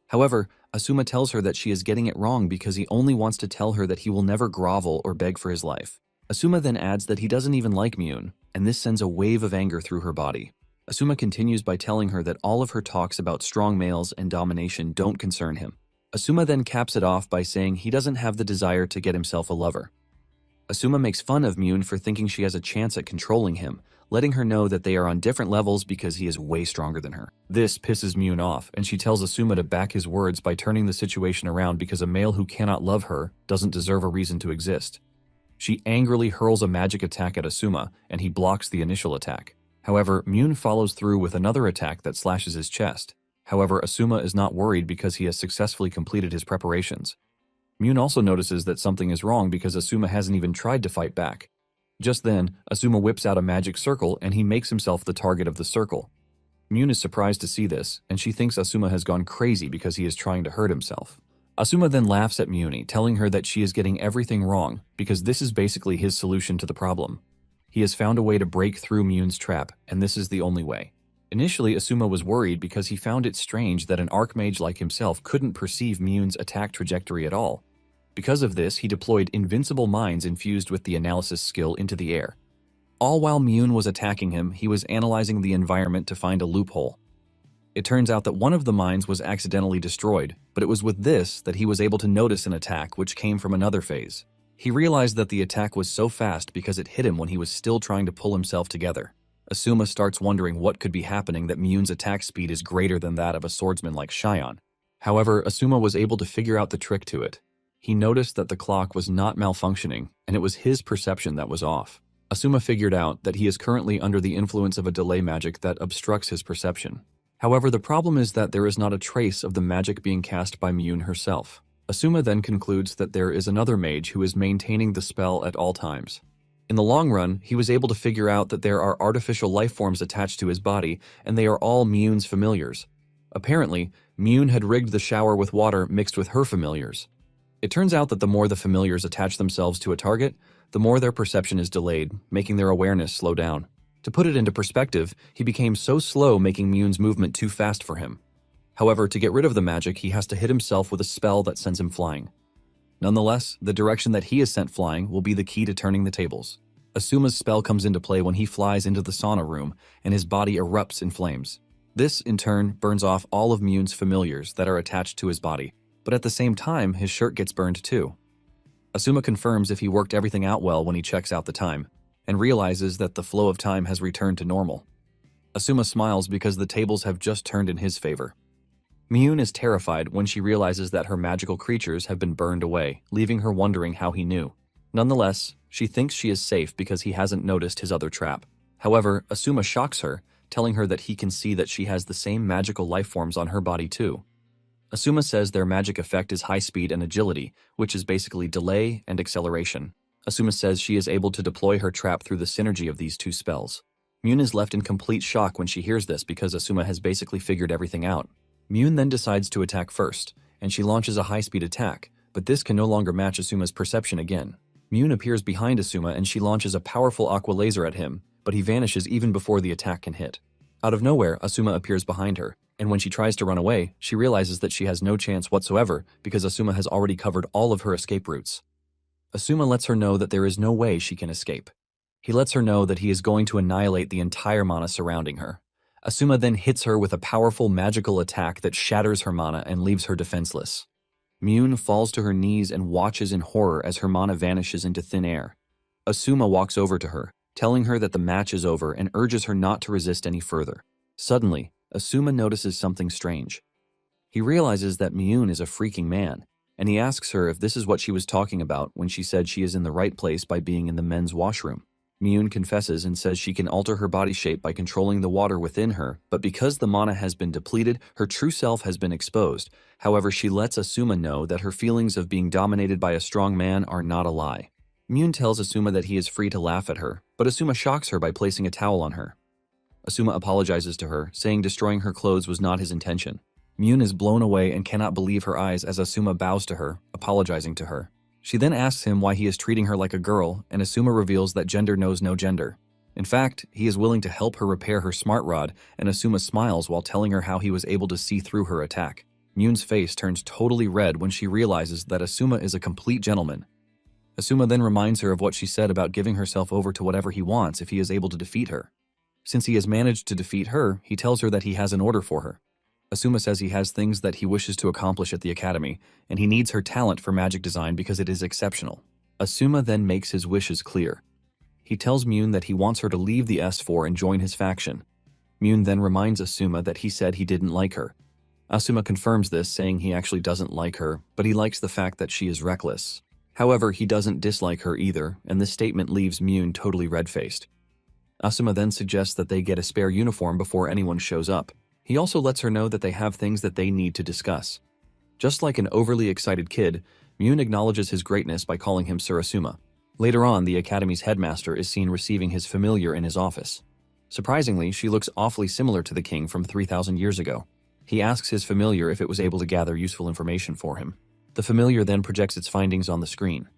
However, Asuma tells her that she is getting it wrong because he only wants to tell her that he will never grovel or beg for his life. Asuma then adds that he doesn't even like Myun, and this sends a wave of anger through her body. Asuma continues by telling her that all of her talks about strong males and domination don't concern him. Asuma then caps it off by saying he doesn't have the desire to get himself a lover. Asuma makes fun of Myun for thinking she has a chance at controlling him, letting her know that they are on different levels because he is way stronger than her. This pisses Myun off, and she tells Asuma to back his words by turning the situation around because a male who cannot love her doesn't deserve a reason to exist. She angrily hurls a magic attack at Asuma, and he blocks the initial attack. However, Myun follows through with another attack that slashes his chest. However, Asuma is not worried because he has successfully completed his preparations. Myun also notices that something is wrong because Asuma hasn't even tried to fight back. Just then, Asuma whips out a magic circle and he makes himself the target of the circle. Myun is surprised to see this, and she thinks Asuma has gone crazy because he is trying to hurt himself. Asuma then laughs at Myuni, telling her that she is getting everything wrong because this is basically his solution to the problem. He has found a way to break through Myun's trap, and this is the only way. Initially, Asuma was worried because he found it strange that an archmage like himself couldn't perceive Myun's attack trajectory at all. Because of this, he deployed invincible minds infused with the analysis skill into the air. All while Myun was attacking him, he was analyzing the environment to find a loophole. It turns out that one of the mines was accidentally destroyed, but it was with this that he was able to notice an attack which came from another phase. He realized that the attack was so fast because it hit him when he was still trying to pull himself together. Asuma starts wondering what could be happening that Myun's attack speed is greater than that of a swordsman like Shion. However, Asuma was able to figure out the trick to it. He noticed that the clock was not malfunctioning, and it was his perception that was off. Asuma figured out that he is currently under the influence of a delay magic that obstructs his perception. However, the problem is that there is not a trace of the magic being cast by Myun herself. Asuma then concludes that there is another mage who is maintaining the spell at all times. In the long run, he was able to figure out that there are artificial life forms attached to his body, and they are all Myun's familiars. Apparently, Myun had rigged the shower with water mixed with her familiars. It turns out that the more the familiars attach themselves to a target, the more their perception is delayed, making their awareness slow down. To put it into perspective, he became so slow making Myun's movement too fast for him. However, to get rid of the magic, he has to hit himself with a spell that sends him flying. Nonetheless, the direction that he is sent flying will be the key to turning the tables. Asuma's spell comes into play when he flies into the sauna room, and his body erupts in flames. This, in turn, burns off all of Myun's familiars that are attached to his body, but at the same time, his shirt gets burned too. Asuma confirms if he worked everything out well when he checks out the time, and realizes that the flow of time has returned to normal. Asuma smiles because the tables have just turned in his favor. Myun is terrified when she realizes that her magical creatures have been burned away, leaving her wondering how he knew. Nonetheless, she thinks she is safe because he hasn't noticed his other trap. However, Asuma shocks her, telling her that he can see that she has the same magical life forms on her body too. Asuma says their magic effect is high speed and agility, which is basically delay and acceleration. Asuma says she is able to deploy her trap through the synergy of these two spells. Myun is left in complete shock when she hears this because Asuma has basically figured everything out. Myun then decides to attack first, and she launches a high-speed attack, but this can no longer match Asuma's perception again. Myun appears behind Asuma and she launches a powerful aqua laser at him, but he vanishes even before the attack can hit. Out of nowhere, Asuma appears behind her, and when she tries to run away, she realizes that she has no chance whatsoever because Asuma has already covered all of her escape routes. Asuma lets her know that there is no way she can escape. He lets her know that he is going to annihilate the entire mana surrounding her. Asuma then hits her with a powerful magical attack that shatters her mana and leaves her defenseless. Myun falls to her knees and watches in horror as her mana vanishes into thin air. Asuma walks over to her, telling her that the match is over and urges her not to resist any further. Suddenly, Asuma notices something strange. He realizes that Myun is a freaking man, and he asks her if this is what she was talking about when she said she is in the right place by being in the men's washroom. Myun confesses and says she can alter her body shape by controlling the water within her, but because the mana has been depleted, her true self has been exposed. However, she lets Asuma know that her feelings of being dominated by a strong man are not a lie. Myun tells Asuma that he is free to laugh at her, but Asuma shocks her by placing a towel on her. Asuma apologizes to her, saying destroying her clothes was not his intention. Myun is blown away and cannot believe her eyes as Asuma bows to her, apologizing to her. She then asks him why he is treating her like a girl, and Asuma reveals that gender knows no gender. In fact, he is willing to help her repair her smart rod, and Asuma smiles while telling her how he was able to see through her attack. Myun's face turns totally red when she realizes that Asuma is a complete gentleman. Asuma then reminds her of what she said about giving herself over to whatever he wants if he is able to defeat her. Since he has managed to defeat her, he tells her that he has an order for her. Asuma says he has things that he wishes to accomplish at the academy, and he needs her talent for magic design because it is exceptional. Asuma then makes his wishes clear. He tells Myun that he wants her to leave the S4 and join his faction. Myun then reminds Asuma that he said he didn't like her. Asuma confirms this, saying he actually doesn't like her, but he likes the fact that she is reckless. However, he doesn't dislike her either, and this statement leaves Myun totally red-faced. Asuma then suggests that they get a spare uniform before anyone shows up. He also lets her know that they have things that they need to discuss. Just like an overly excited kid, Myun acknowledges his greatness by calling him Sir Asuma. Later on, the academy's headmaster is seen receiving his familiar in his office. Surprisingly, she looks awfully similar to the king from 3,000 years ago. He asks his familiar if it was able to gather useful information for him. The familiar then projects its findings on the screen.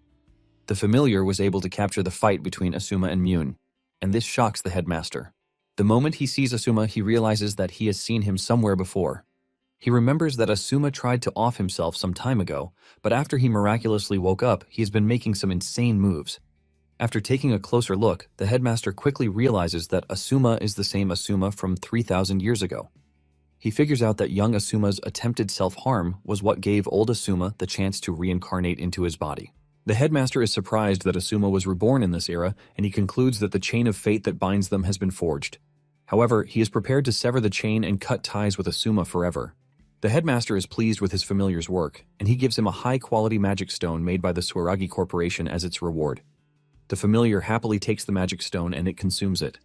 The familiar was able to capture the fight between Asuma and Myun, and this shocks the headmaster. The moment he sees Asuma, he realizes that he has seen him somewhere before. He remembers that Asuma tried to off himself some time ago, but after he miraculously woke up, he has been making some insane moves. After taking a closer look, the headmaster quickly realizes that Asuma is the same Asuma from 3,000 years ago. He figures out that young Asuma's attempted self-harm was what gave old Asuma the chance to reincarnate into his body. The headmaster is surprised that Asuma was reborn in this era, and he concludes that the chain of fate that binds them has been forged. However, he is prepared to sever the chain and cut ties with Asuma forever. The headmaster is pleased with his familiar's work, and he gives him a high-quality magic stone made by the Swaragi Corporation as its reward. The familiar happily takes the magic stone and it consumes it.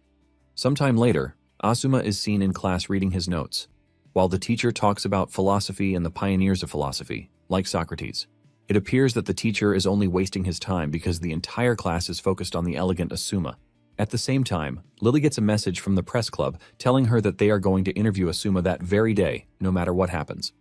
Sometime later, Asuma is seen in class reading his notes, while the teacher talks about philosophy and the pioneers of philosophy, like Socrates. It appears that the teacher is only wasting his time because the entire class is focused on the elegant Asuma. At the same time, Lily gets a message from the press club telling her that they are going to interview Asuma that very day, no matter what happens.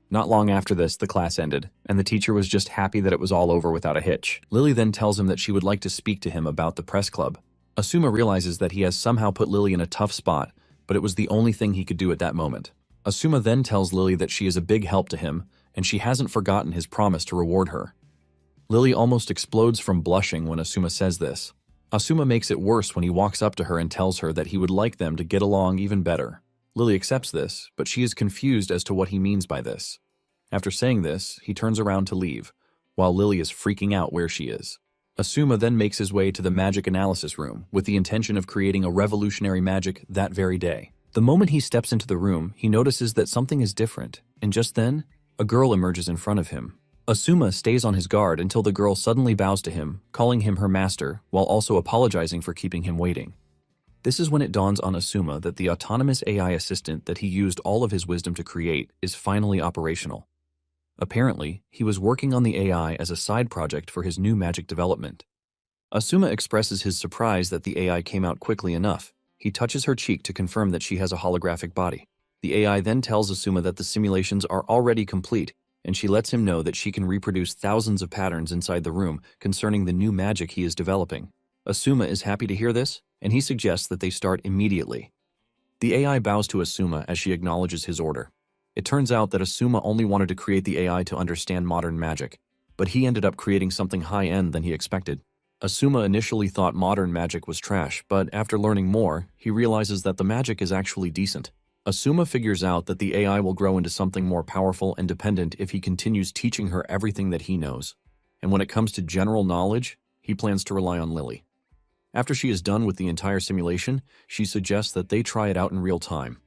Not long after this, the class ended, and the teacher was just happy that it was all over without a hitch. Lily then tells him that she would like to speak to him about the press club. Asuma realizes that he has somehow put Lily in a tough spot, but it was the only thing he could do at that moment. Asuma then tells Lily that she is a big help to him, and she hasn't forgotten his promise to reward her. Lily almost explodes from blushing when Asuma says this. Asuma makes it worse when he walks up to her and tells her that he would like them to get along even better. Lily accepts this, but she is confused as to what he means by this. After saying this, he turns around to leave, while Lily is freaking out where she is. Asuma then makes his way to the magic analysis room with the intention of creating a revolutionary magic that very day. The moment he steps into the room, he notices that something is different, and just then, a girl emerges in front of him. Asuma stays on his guard until the girl suddenly bows to him, calling him her master, while also apologizing for keeping him waiting. This is when it dawns on Asuma that the autonomous AI assistant that he used all of his wisdom to create is finally operational. Apparently, he was working on the AI as a side project for his new magic development. Asuma expresses his surprise that the AI came out quickly enough. He touches her cheek to confirm that she has a holographic body. The AI then tells Asuma that the simulations are already complete, and she lets him know that she can reproduce thousands of patterns inside the room concerning the new magic he is developing. Asuma is happy to hear this, and he suggests that they start immediately. The AI bows to Asuma as she acknowledges his order. It turns out that Asuma only wanted to create the AI to understand modern magic, but he ended up creating something high-end than he expected. Asuma initially thought modern magic was trash, but after learning more, he realizes that the magic is actually decent. Asuma figures out that the AI will grow into something more powerful and dependent if he continues teaching her everything that he knows. And when it comes to general knowledge, he plans to rely on Lily. After she is done with the entire simulation, she suggests that they try it out in real time.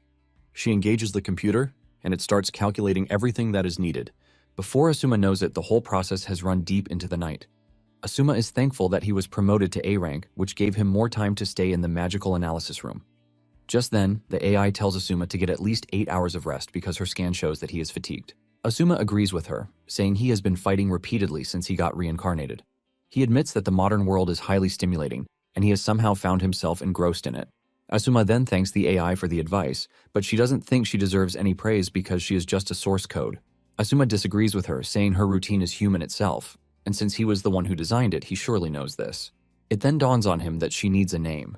She engages the computer, and it starts calculating everything that is needed. Before Asuma knows it, the whole process has run deep into the night. Asuma is thankful that he was promoted to A rank, which gave him more time to stay in the magical analysis room. Just then, the AI tells Asuma to get at least 8 hours of rest because her scan shows that he is fatigued. Asuma agrees with her, saying he has been fighting repeatedly since he got reincarnated. He admits that the modern world is highly stimulating, and he has somehow found himself engrossed in it. Asuma then thanks the AI for the advice, but she doesn't think she deserves any praise because she is just a source code. Asuma disagrees with her, saying her routine is human itself, and since he was the one who designed it, he surely knows this. It then dawns on him that she needs a name.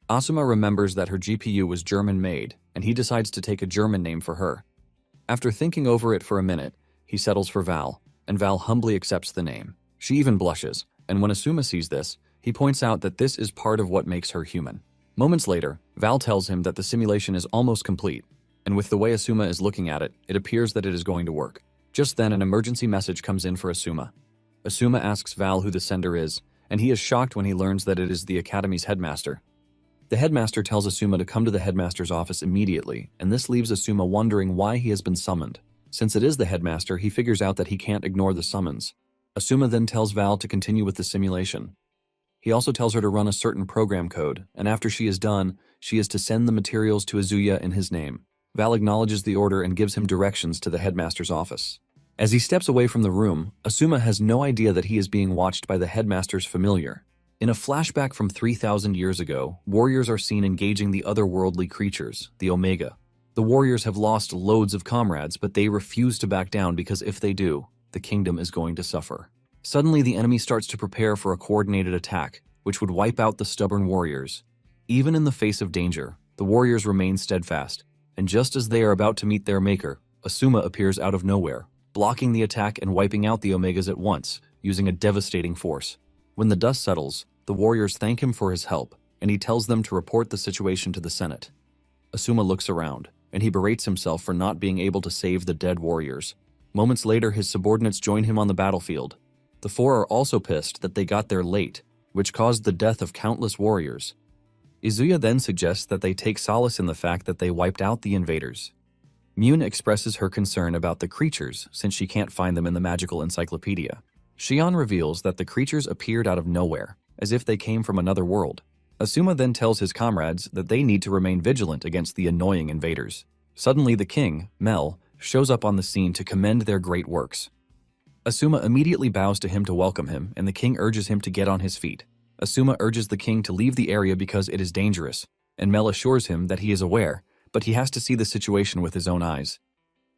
Asuma remembers that her GPU was German-made, and he decides to take a German name for her. After thinking over it for a minute, he settles for Val, and Val humbly accepts the name. She even blushes, and when Asuma sees this, he points out that this is part of what makes her human. Moments later, Val tells him that the simulation is almost complete, and with the way Asuma is looking at it, it appears that it is going to work. Just then, an emergency message comes in for Asuma. Asuma asks Val who the sender is, and he is shocked when he learns that it is the Academy's headmaster. The headmaster tells Asuma to come to the headmaster's office immediately, and this leaves Asuma wondering why he has been summoned. Since it is the headmaster, he figures out that he can't ignore the summons. Asuma then tells Val to continue with the simulation. He also tells her to run a certain program code, and after she is done, she is to send the materials to Azuya in his name. Val acknowledges the order and gives him directions to the headmaster's office. As he steps away from the room, Asuma has no idea that he is being watched by the headmaster's familiar. In a flashback from 3,000 years ago, warriors are seen engaging the otherworldly creatures, the Omega. The warriors have lost loads of comrades, but they refuse to back down because if they do, the kingdom is going to suffer. Suddenly, the enemy starts to prepare for a coordinated attack, which would wipe out the stubborn warriors. Even in the face of danger, the warriors remain steadfast, and just as they are about to meet their maker, Asuma appears out of nowhere, blocking the attack and wiping out the Omegas at once, using a devastating force. When the dust settles, the warriors thank him for his help, and he tells them to report the situation to the Senate. Asuma looks around. and he berates himself for not being able to save the dead warriors. Moments later, his subordinates join him on the battlefield. The four are also pissed that they got there late, which caused the death of countless warriors. Izuya then suggests that they take solace in the fact that they wiped out the invaders. Mune expresses her concern about the creatures since she can't find them in the magical encyclopedia. Shion reveals that the creatures appeared out of nowhere, as if they came from another world. Asuma then tells his comrades that they need to remain vigilant against the annoying invaders. Suddenly the king, Mel, shows up on the scene to commend their great works. Asuma immediately bows to him to welcome him, and the king urges him to get on his feet. Asuma urges the king to leave the area because it is dangerous, and Mel assures him that he is aware, but he has to see the situation with his own eyes.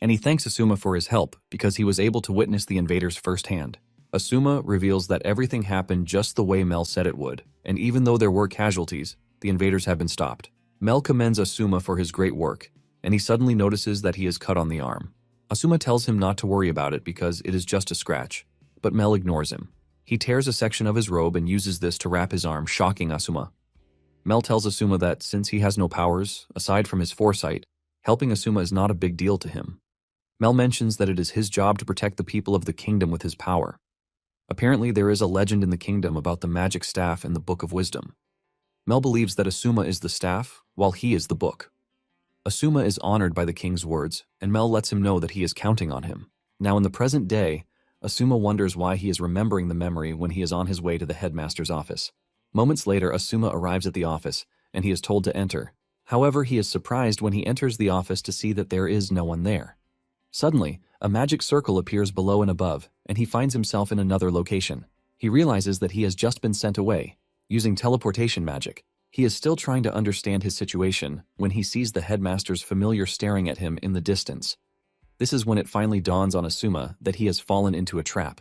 And he thanks Asuma for his help because he was able to witness the invaders firsthand. Asuma reveals that everything happened just the way Mel said it would, and even though there were casualties, the invaders have been stopped. Mel commends Asuma for his great work, and he suddenly notices that he is cut on the arm. Asuma tells him not to worry about it because it is just a scratch, but Mel ignores him. He tears a section of his robe and uses this to wrap his arm, shocking Asuma. Mel tells Asuma that since he has no powers, aside from his foresight, helping Asuma is not a big deal to him. Mel mentions that it is his job to protect the people of the kingdom with his power. Apparently, there is a legend in the kingdom about the magic staff in the Book of Wisdom. Mel believes that Asuma is the staff, while he is the book. Asuma is honored by the king's words, and Mel lets him know that he is counting on him. Now in the present day, Asuma wonders why he is remembering the memory when he is on his way to the headmaster's office. Moments later, Asuma arrives at the office, and he is told to enter. However, he is surprised when he enters the office to see that there is no one there. Suddenly, a magic circle appears below and above, and he finds himself in another location. He realizes that he has just been sent away, using teleportation magic. He is still trying to understand his situation when he sees the headmaster's familiar staring at him in the distance. This is when it finally dawns on Asuma that he has fallen into a trap.